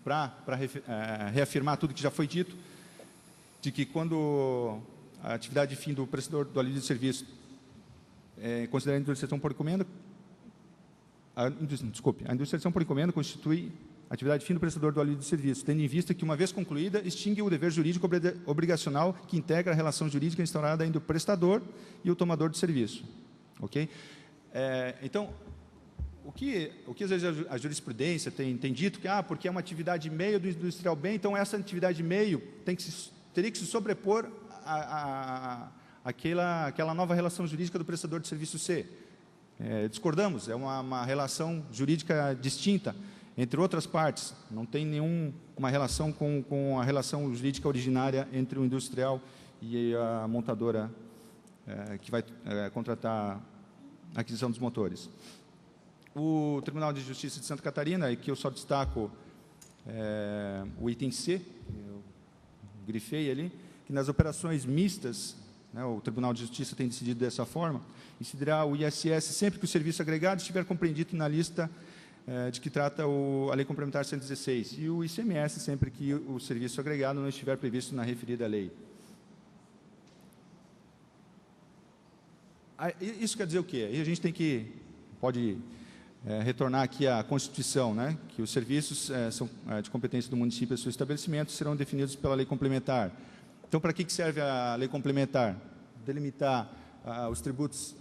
para reafirmar tudo que já foi dito, de que quando a atividade fim do prestador do aludido de serviço considerando a industrialização por encomenda, a industrialização por encomenda constitui atividade fim do prestador do alívio de serviço, tendo em vista que, uma vez concluída, extingue o dever jurídico obrigacional que integra a relação jurídica instaurada entre o prestador e o tomador de serviço. Ok? Então, o que às vezes a jurisprudência tem dito que, porque é uma atividade meio do industrial B, então essa atividade meio teria que se sobrepor aquela nova relação jurídica do prestador de serviço C. Discordamos, é uma relação jurídica distinta entre outras partes, não tem nenhuma relação com a relação jurídica originária entre o industrial e a montadora que vai contratar a aquisição dos motores. O Tribunal de Justiça de Santa Catarina, e que eu só destaco o item C, eu grifei ali, que nas operações mistas, né, o Tribunal de Justiça tem decidido dessa forma, incidirá o ISS sempre que o serviço agregado estiver compreendido na lista de que trata a Lei Complementar 116, e o ICMS sempre que o serviço agregado não estiver previsto na referida lei. Isso quer dizer o quê? Aí a gente pode retornar aqui à Constituição, né, que os serviços são de competência do município e do seu estabelecimento serão definidos pela lei complementar. Então, para que serve a lei complementar? Delimitar os tributos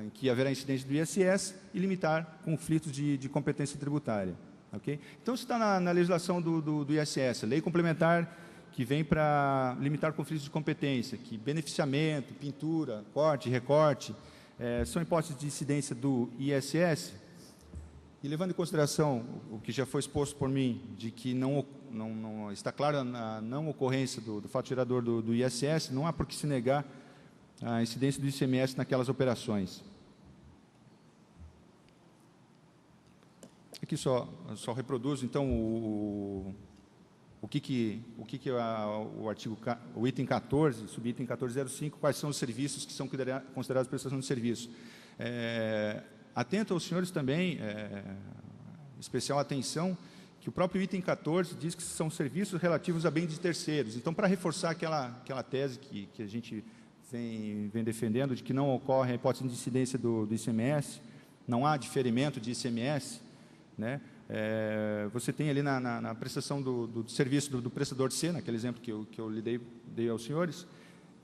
em que haverá incidência do ISS e limitar conflitos de competência tributária. Okay? Então, isso está na legislação do ISS, lei complementar que vem para limitar conflitos de competência, que beneficiamento, pintura, corte, recorte, são hipóteses de incidência do ISS. E levando em consideração o que já foi exposto por mim, de que não está claro a não ocorrência do fato gerador do ISS, não há por que se negar a incidência do ICMS naquelas operações. Aqui só reproduzo, então, o item 14, subitem 1405, quais são os serviços que são considerados prestação de serviço. Atento aos senhores também, especial atenção, que o próprio item 14 diz que são serviços relativos a bens de terceiros. Então, para reforçar aquela tese que a gente vem defendendo, de que não ocorre a hipótese de incidência do ICMS, não há diferimento de ICMS, né? Você tem ali na prestação do serviço do prestador de C, naquele exemplo que eu dei aos senhores,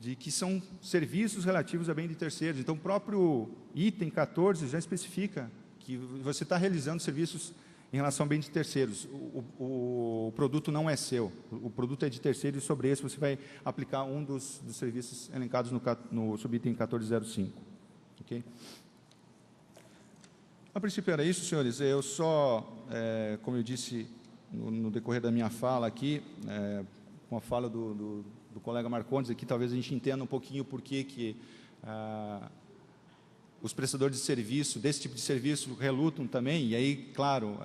de que são serviços relativos a bem de terceiros. Então, o próprio item 14 já especifica que você está realizando serviços em relação a bem de terceiros. O produto não é seu, o produto é de terceiro, e sobre esse você vai aplicar um dos serviços elencados no subitem 1405. Ok? A princípio era isso, senhores. Eu só, como eu disse no decorrer da minha fala aqui, com a fala do colega Marcondes aqui, talvez a gente entenda um pouquinho por que os prestadores de serviço, desse tipo de serviço, relutam também, e aí, claro,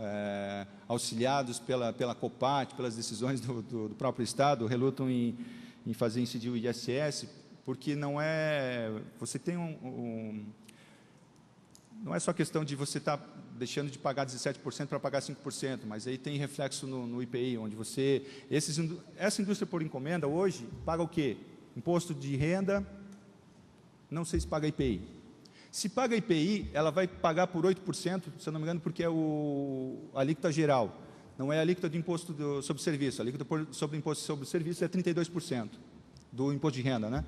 auxiliados pela COPAT, pelas decisões do próprio Estado, relutam em fazer incidir o ISS, porque não é... Você tem não é só questão de você estar deixando de pagar 17% para pagar 5%, mas aí tem reflexo no IPI, onde essa indústria por encomenda hoje paga o quê? Imposto de renda, não sei se paga IPI. Se paga IPI, ela vai pagar por 8%, se eu não me engano, porque é a alíquota geral, não é a alíquota de imposto sobre serviço. A alíquota sobre imposto sobre serviço é 32% do imposto de renda, né?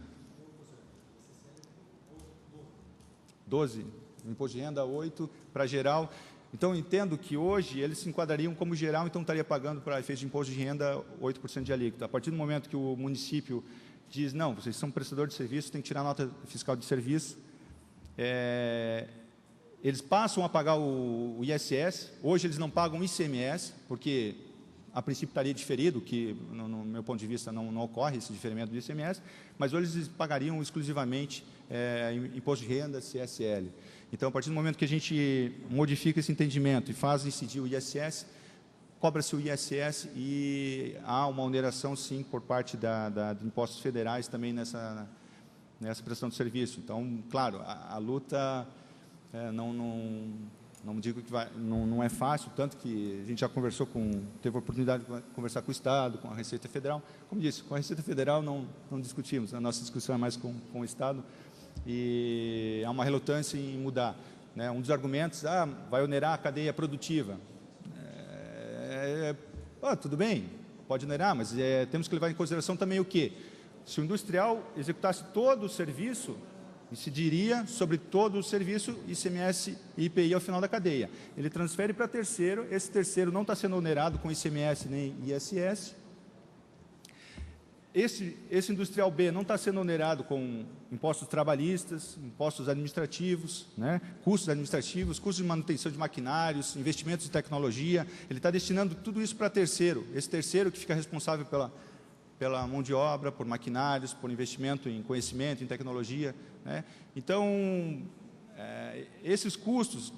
12%. O imposto de renda 8% para geral. Então, eu entendo que hoje eles se enquadrariam como geral, então estaria pagando para efeito de imposto de renda 8% de alíquota. A partir do momento que o município diz, não, vocês são prestadores de serviço, tem que tirar a nota fiscal de serviço, eles passam a pagar o ISS. Hoje eles não pagam ICMS, porque a princípio estaria diferido, que no meu ponto de vista não ocorre esse diferimento do ICMS, mas hoje eles pagariam exclusivamente imposto de renda, CSL. Então, a partir do momento que a gente modifica esse entendimento e faz incidir o ISS, cobra-se o ISS e há uma oneração, sim, por parte de impostos federais também nessa prestação de serviço. Então, claro, a luta não digo que não é fácil, tanto que a gente já teve a oportunidade de conversar com o Estado, com a Receita Federal. Como disse, com a Receita Federal não discutimos, a nossa discussão é mais com o Estado, e há uma relutância em mudar, né? Um dos argumentos, vai onerar a cadeia produtiva. Tudo bem, pode onerar, mas temos que levar em consideração também o quê? Se o industrial executasse todo o serviço, incidiria sobre todo o serviço ICMS e IPI ao final da cadeia. Ele transfere para terceiro, esse terceiro não está sendo onerado com ICMS nem ISS, esse industrial B não está sendo onerado com impostos trabalhistas, impostos administrativos, né, custos administrativos, custos de manutenção de maquinários, investimentos em tecnologia. Ele está destinando tudo isso para terceiro. Esse terceiro que fica responsável pela mão de obra, por maquinários, por investimento em conhecimento, em tecnologia, né? Então, esses custos,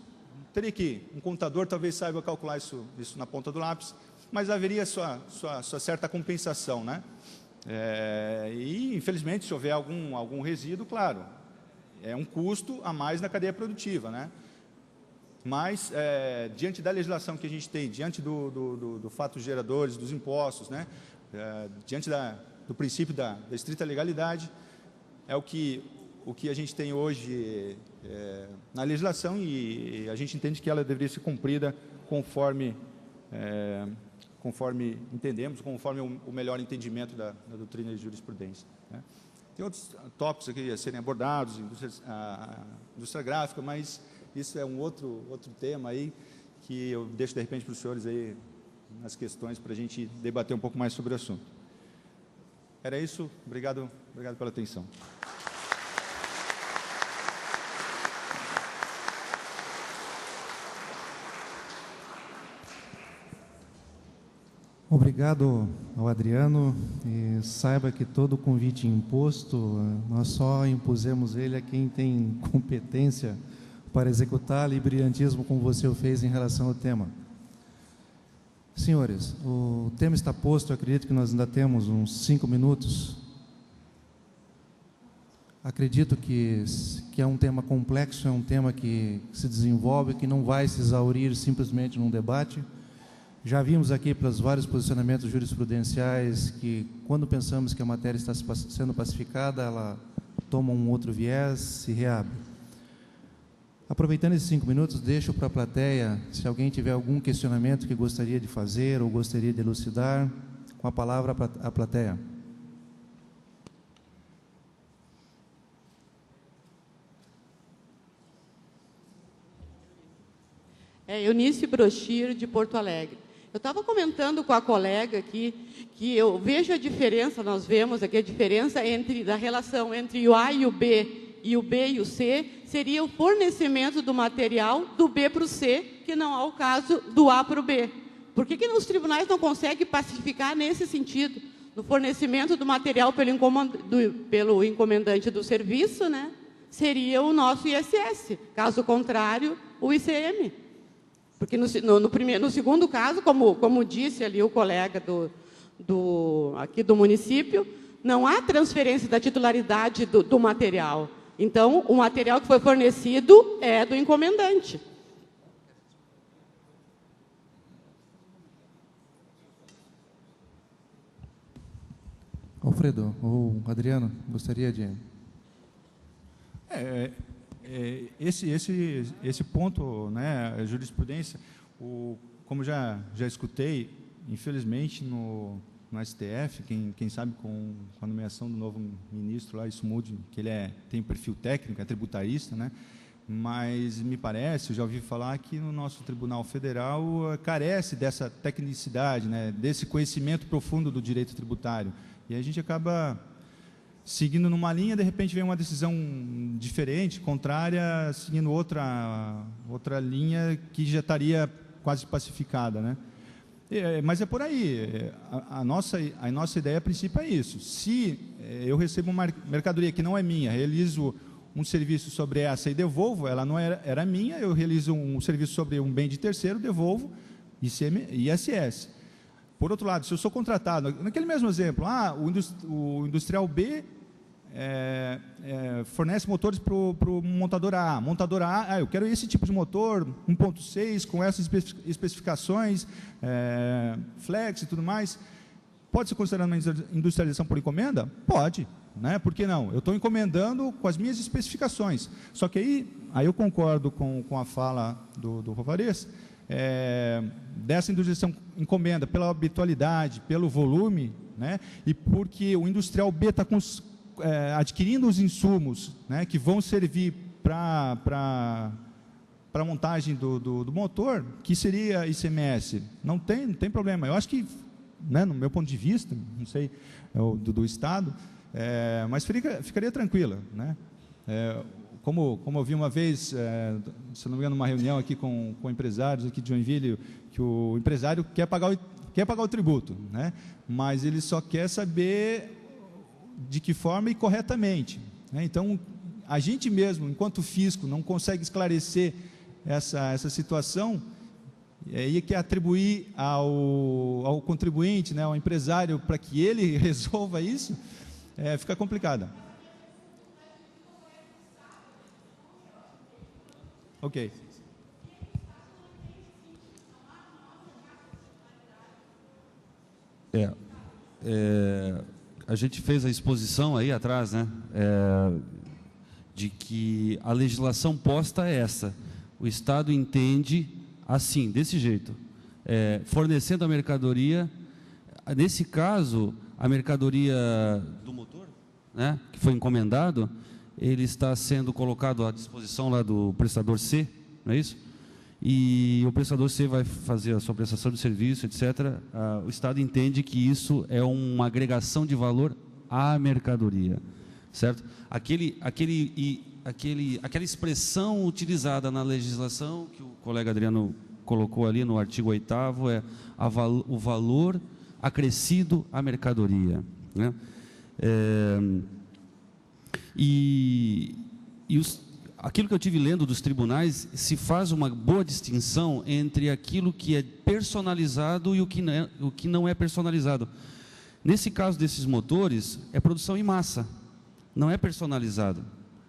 teria que, um contador talvez saiba calcular isso na ponta do lápis, mas haveria sua certa compensação, né? E, infelizmente, se houver algum resíduo, claro, é um custo a mais na cadeia produtiva, né? Mas, diante da legislação que a gente tem, diante do fato geradores, dos impostos, né? Diante do princípio da estrita legalidade, é o que a gente tem hoje na legislação, e a gente entende que ela deveria ser cumprida conforme entendemos, conforme o melhor entendimento da doutrina de jurisprudência, né? Tem outros tópicos aqui a serem abordados, indústria gráfica, mas isso é um outro tema aí, que eu deixo, de repente, para os senhores aí nas questões, para a gente debater um pouco mais sobre o assunto. Era isso. Obrigado pela atenção. Obrigado ao Adriano, e saiba que todo convite imposto, nós só impusemos ele a quem tem competência para executá-lo, e brilhantismo como você o fez em relação ao tema. Senhores, o tema está posto, eu acredito que nós ainda temos uns 5 minutos. Acredito que é um tema complexo, é um tema que se desenvolve, que não vai se exaurir simplesmente num debate. Já vimos aqui pelos vários posicionamentos jurisprudenciais que, quando pensamos que a matéria está sendo pacificada, ela toma um outro viés, se reabre. Aproveitando esses 5 minutos, deixo para a plateia, se alguém tiver algum questionamento que gostaria de fazer ou gostaria de elucidar, com a palavra a plateia. Eunice Brochir, de Porto Alegre. Eu estava comentando com a colega aqui que eu vejo a diferença, nós vemos aqui a diferença da relação entre o A e o B e o C, seria o fornecimento do material do B para o C, que não é o caso do A para o B. Por que os tribunais não conseguem pacificar nesse sentido? No fornecimento do material pelo encomendante do serviço, né, seria o nosso ISS, caso contrário, o ICM. Porque no segundo caso, como disse ali o colega aqui do município, não há transferência da titularidade do material. Então, o material que foi fornecido é do encomendante. Alfredo ou Adriano, gostaria de... Esse ponto, né, a jurisprudência, como já escutei, infelizmente, no STF, quem sabe com a nomeação do novo ministro lá, isso mude, que ele tem um perfil técnico, é tributarista, né? Mas me parece, eu já ouvi falar que no nosso Tribunal Federal carece dessa tecnicidade, né, desse conhecimento profundo do direito tributário. E a gente acaba seguindo numa linha, de repente vem uma decisão diferente, contrária, seguindo outra linha que já estaria quase pacificada, né? Mas é por aí. A nossa ideia, a princípio, é isso. Se eu recebo uma mercadoria que não é minha, realizo um serviço sobre essa e devolvo, ela não era minha, eu realizo um serviço sobre um bem de terceiro, devolvo ISS. Por outro lado, se eu sou contratado, naquele mesmo exemplo, o industrial B fornece motores para o montador A. Montador A, eu quero esse tipo de motor, 1.6, com essas especificações, flex e tudo mais. Pode ser considerado uma industrialização por encomenda? Pode, né? Por que não? Eu estou encomendando com as minhas especificações. Só que aí eu concordo com a fala do Rovarez, dessa industrialização encomenda pela habitualidade, pelo volume, né? E porque o industrial B está adquirindo os insumos, né, que vão servir para a montagem do motor, que seria ICMS. Não tem problema. Eu acho que né, no meu ponto de vista, não sei, do Estado, mas ficaria tranquila, né? Como eu vi uma vez, se não me engano, numa reunião aqui com empresários aqui de Joinville, que o empresário quer pagar o tributo, né? Mas ele só quer saber de que forma e corretamente, né? Então, a gente mesmo, enquanto fisco, não consegue esclarecer essa situação, e quer atribuir ao contribuinte, né, ao empresário, para que ele resolva isso, fica complicado. Ok. A gente fez a exposição aí atrás, né, de que a legislação posta é essa. O Estado entende assim, desse jeito, fornecendo a mercadoria, nesse caso, a mercadoria do motor, né, que foi encomendado, ele está sendo colocado à disposição lá do prestador C, não é isso? E o prestador C vai fazer a sua prestação de serviço, etc. O Estado entende que isso é uma agregação de valor à mercadoria, certo? Aquela expressão utilizada na legislação, que o colega Adriano colocou ali no artigo 8º, o valor acrescido à mercadoria, né? Aquilo que eu tive lendo dos tribunais, se faz uma boa distinção entre aquilo que é personalizado e o que não é personalizado. Nesse caso desses motores, é produção em massa, não é personalizado,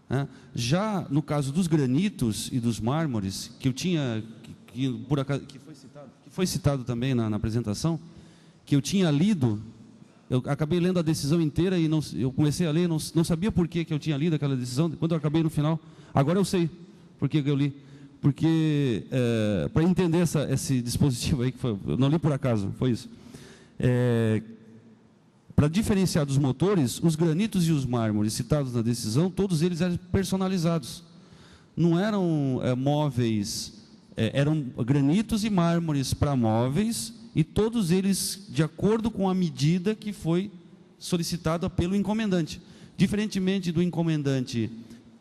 né? Já no caso dos granitos e dos mármores, que eu tinha, que foi citado também na apresentação, que eu tinha lido, eu acabei lendo a decisão inteira e eu comecei a ler, não sabia por que eu tinha lido aquela decisão. Quando eu acabei no final, agora eu sei por que eu li, porque para entender esse dispositivo aí, eu não li por acaso, foi isso. Para diferenciar dos motores, os granitos e os mármores citados na decisão, todos eles eram personalizados, não eram móveis, eram granitos e mármores para móveis, e todos eles de acordo com a medida que foi solicitada pelo encomendante. Diferentemente do encomendante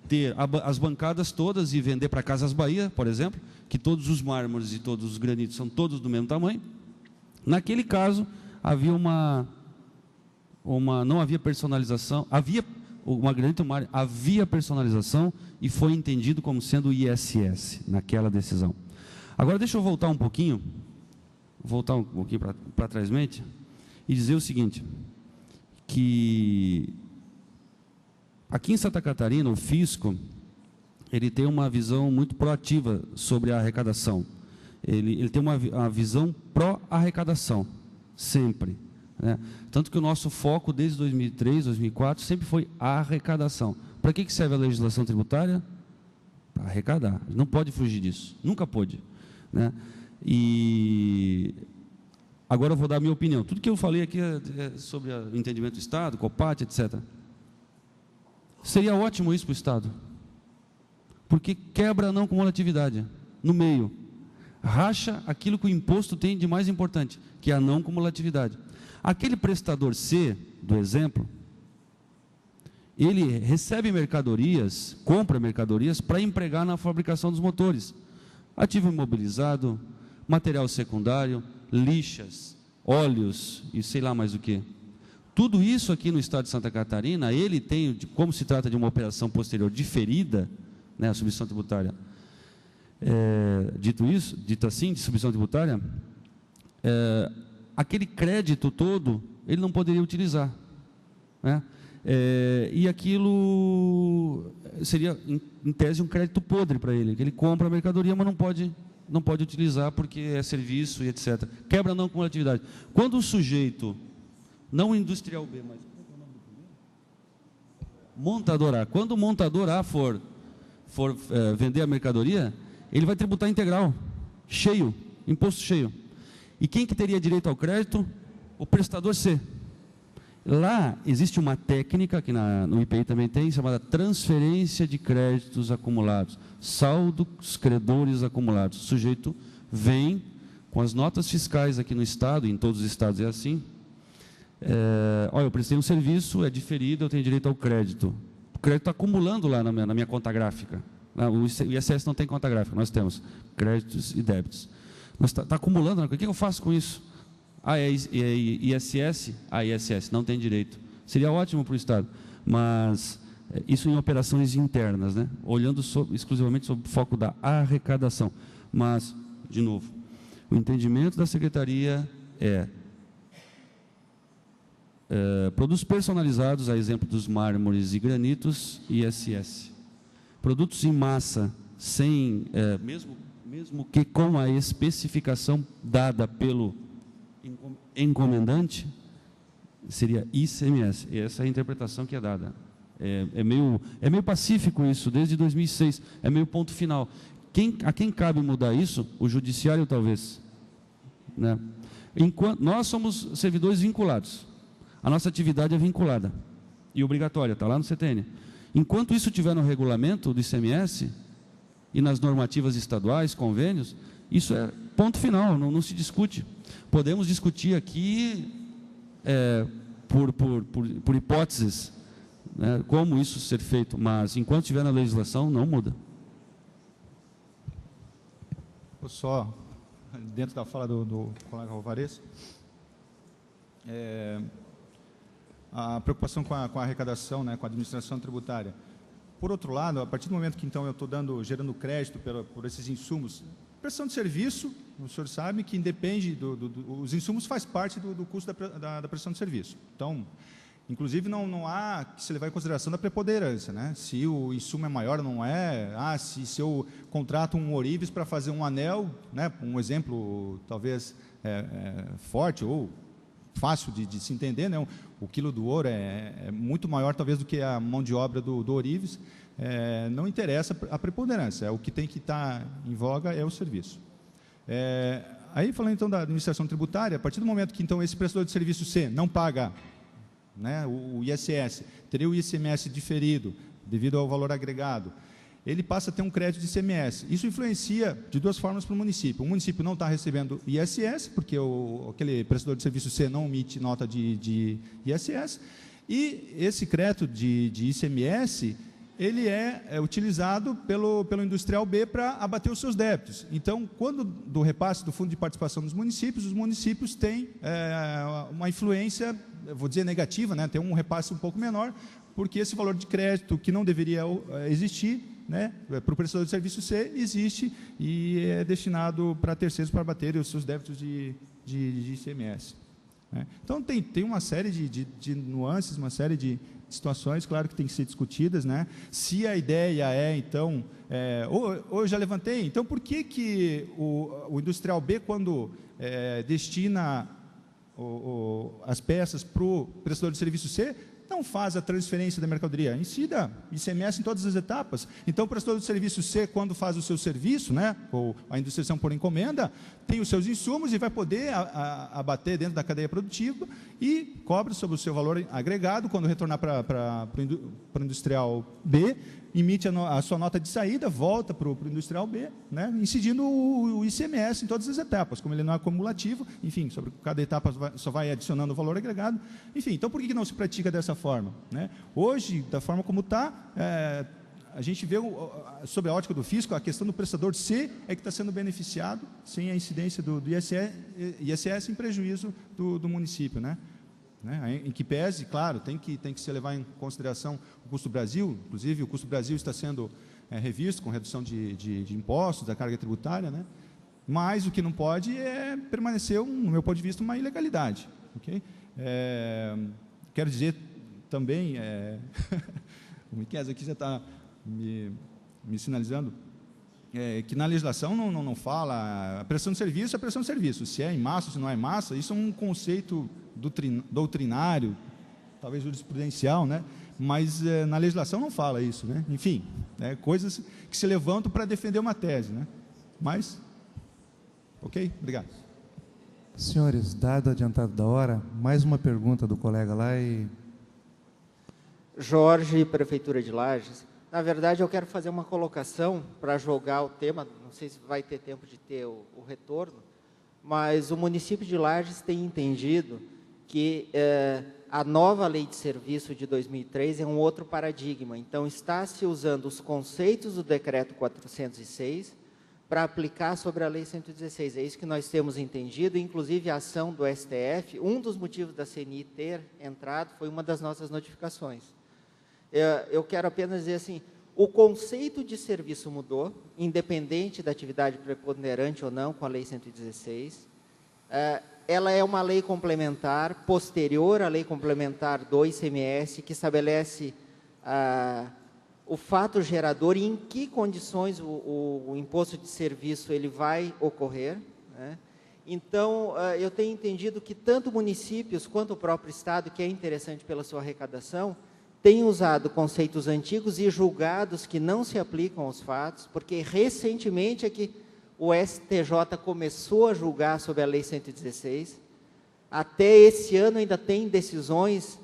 ter as bancadas todas e vender para Casas Bahia, por exemplo, que todos os mármores e todos os granitos são todos do mesmo tamanho, naquele caso havia não havia personalização, havia uma granito mármore, havia personalização e foi entendido como sendo ISS naquela decisão. Agora deixa eu voltar um pouquinho para trás mente e dizer o seguinte, que aqui em Santa Catarina o fisco ele tem uma visão muito proativa sobre a arrecadação. Ele tem uma visão pró-arrecadação sempre, né? Tanto que o nosso foco desde 2003, 2004 sempre foi a arrecadação. Para que serve a legislação tributária? Para arrecadar. Não pode fugir disso, nunca pôde, né? E agora eu vou dar a minha opinião. Tudo que eu falei aqui é sobre o entendimento do Estado, COPAT, etc. Seria ótimo isso para o Estado, porque quebra a não cumulatividade no meio, racha aquilo que o imposto tem de mais importante, que é a não cumulatividade. Aquele prestador C, do exemplo, ele recebe mercadorias, compra mercadorias para empregar na fabricação dos motores, ativo imobilizado, material secundário, lixas, óleos e sei lá mais o que. Tudo isso aqui no estado de Santa Catarina, ele tem, como se trata de uma operação posterior diferida, né, a submissão tributária, dito assim, de submissão tributária, aquele crédito todo, ele não poderia utilizar, né? E aquilo seria, em tese, um crédito podre para ele, que ele compra a mercadoria, mas não pode utilizar porque é serviço e etc. Quebra não cumulatividade. Quando o sujeito, não industrial B, mas montador A, quando o montador A for vender a mercadoria, ele vai tributar integral, cheio, imposto cheio. E quem que teria direito ao crédito? O prestador C. Lá existe uma técnica, que no IPI também tem, chamada transferência de créditos acumulados, saldos credores acumulados. O sujeito vem, Com as notas fiscais aqui no Estado, em todos os estados é assim, olha, eu prestei um serviço, é diferido, eu tenho direito ao crédito. O crédito está acumulando lá na minha conta gráfica. O ISS não tem conta gráfica, nós temos créditos e débitos. Está acumulando, o que eu faço com isso? ISS? ISS, não tem direito. Seria ótimo para o Estado, mas isso em operações internas, né? Olhando exclusivamente sobre o foco da arrecadação. Mas, de novo, o entendimento da Secretaria produtos personalizados, a exemplo dos mármores e granitos, ISS. Produtos em massa, sem, mesmo que com a especificação dada pelo encomendante, seria ICMS. E essa é a interpretação que é dada. É meio pacífico isso, desde 2006, é meio ponto final. A quem cabe mudar isso? O judiciário, talvez. Né? Nós somos servidores vinculados. A nossa atividade é vinculada e obrigatória, está lá no CTN. Enquanto isso estiver no regulamento do ICMS e nas normativas estaduais, convênios, isso é ponto final, não se discute. Podemos discutir aqui por hipóteses, né, como isso ser feito, mas enquanto estiver na legislação, não muda. Só, dentro da fala do colega Alvarez, a preocupação com a arrecadação, né, com a administração tributária. Por outro lado, a partir do momento que então eu estou gerando crédito por esses insumos, prestação de serviço, o senhor sabe que independe os insumos faz parte do custo da prestação de serviço. Então, inclusive não há que se levar em consideração da preponderância, né? Se o insumo é maior, não é. Se eu contrato um ourives para fazer um anel, né, um exemplo talvez forte ou fácil de se entender, né? O quilo do ouro é muito maior talvez do que a mão de obra do ourives. Não interessa a preponderância, o que tem que estar em voga é o serviço. Aí, falando então da administração tributária, a partir do momento que então esse prestador de serviço C não paga, né, o ISS, teria o ICMS diferido devido ao valor agregado, ele passa a ter um crédito de ICMS. Isso influencia de duas formas para o município. O município não está recebendo ISS, porque aquele prestador de serviço C não emite nota de ISS, e esse crédito de ICMS, ele é utilizado pelo industrial B para abater os seus débitos. Então, quando do repasse do Fundo de Participação dos municípios, os municípios têm uma influência, vou dizer negativa, né, tem um repasse um pouco menor, porque esse valor de crédito que não deveria existir, né, para o prestador de serviço C, existe e é destinado para terceiros para abaterem os seus débitos de ICMS. Né. Então, tem uma série de nuances, uma série de situações, claro que tem que ser discutidas, né? Se a ideia então, ou eu já levantei, então por que o industrial B, quando destina as peças para o prestador de serviço C, não faz a transferência da mercadoria, incida ICMS em todas as etapas. Então, o prestador de serviço C, quando faz o seu serviço, né, ou a industrialização por encomenda, tem os seus insumos e vai poder abater dentro da cadeia produtiva e cobra sobre o seu valor agregado. Quando retornar para o industrial B, emite a sua nota de saída, volta para o industrial B, né, incidindo o ICMS em todas as etapas. Como ele não é acumulativo, enfim, sobre cada etapa só vai adicionando o valor agregado. Enfim, então por que não se pratica dessa forma? Né? Hoje, da forma como está, a gente vê, sob a ótica do fisco, a questão do prestador C é que está sendo beneficiado sem a incidência do ISS em prejuízo do município, né? Em que pese, claro, tem que se levar em consideração o custo Brasil, inclusive o custo Brasil está sendo revisto com redução de impostos, da carga tributária, né? Mas o que não pode é permanecer, no meu ponto de vista, uma ilegalidade. Okay? Quero dizer também, o Miquel aqui já está me sinalizando, que na legislação não fala, a prestação de serviço é prestação de serviço, se é em massa, se não é em massa, isso é um conceito doutrinário, talvez jurisprudencial, né? Mas na legislação não fala isso, né? Enfim, coisas que se levantam para defender uma tese, né? Mas, ok? Obrigado. Senhores, dado o adiantado da hora, mais uma pergunta do colega lá e... Jorge, Prefeitura de Lages. Na verdade, eu quero fazer uma colocação para jogar o tema, não sei se vai ter tempo de ter o retorno, mas o município de Lages tem entendido que a nova lei de serviço de 2003 é um outro paradigma. Então, está se usando os conceitos do decreto 406 para aplicar sobre a lei 116. É isso que nós temos entendido, inclusive a ação do STF, um dos motivos da CNI ter entrado foi uma das nossas notificações. Eu quero apenas dizer assim, o conceito de serviço mudou, independente da atividade preponderante ou não com a lei 116. Ela é uma lei complementar, posterior à lei complementar do ICMS, que estabelece o fato gerador e em que condições o imposto de serviço ele vai ocorrer, né? Então, eu tenho entendido que tanto municípios quanto o próprio Estado, que é interessante pela sua arrecadação, têm usado conceitos antigos e julgados que não se aplicam aos fatos, porque recentemente é que o STJ começou a julgar sobre a Lei 116. Até esse ano ainda tem decisões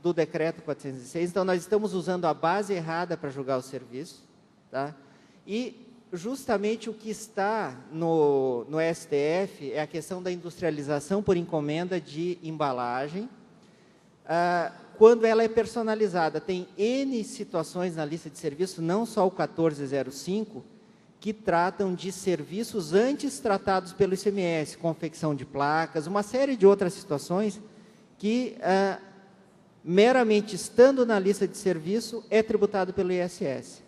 do Decreto 406. Então, nós estamos usando a base errada para julgar o serviço. Tá? E, justamente, o que está no STF é a questão da industrialização por encomenda de embalagem, quando ela é personalizada. Tem N situações na lista de serviço, não só o 1405, que tratam de serviços antes tratados pelo ICMS, confecção de placas, uma série de outras situações que, meramente estando na lista de serviço, é tributado pelo ISS.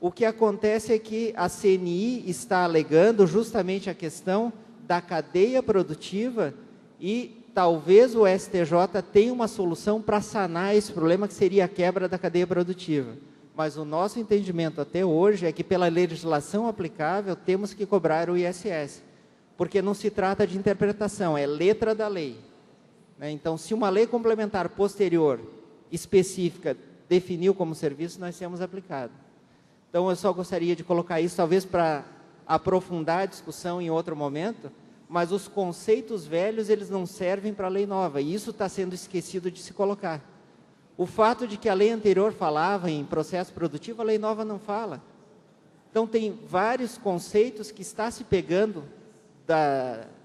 O que acontece é que a CNI está alegando justamente a questão da cadeia produtiva e talvez o STJ tenha uma solução para sanar esse problema, que seria a quebra da cadeia produtiva. Mas o nosso entendimento até hoje é que, pela legislação aplicável, temos que cobrar o ISS, porque não se trata de interpretação, é letra da lei. Então, se uma lei complementar posterior, específica, definiu como serviço, nós temos aplicado. Então, eu só gostaria de colocar isso, talvez para aprofundar a discussão em outro momento, mas os conceitos velhos, eles não servem para a lei nova, e isso está sendo esquecido de se colocar. O fato de que a lei anterior falava em processo produtivo, a lei nova não fala. Então, tem vários conceitos que está se pegando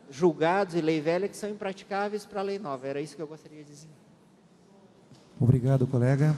julgados e lei velha que são impraticáveis para a lei nova. Era isso que eu gostaria de dizer. Obrigado, colega.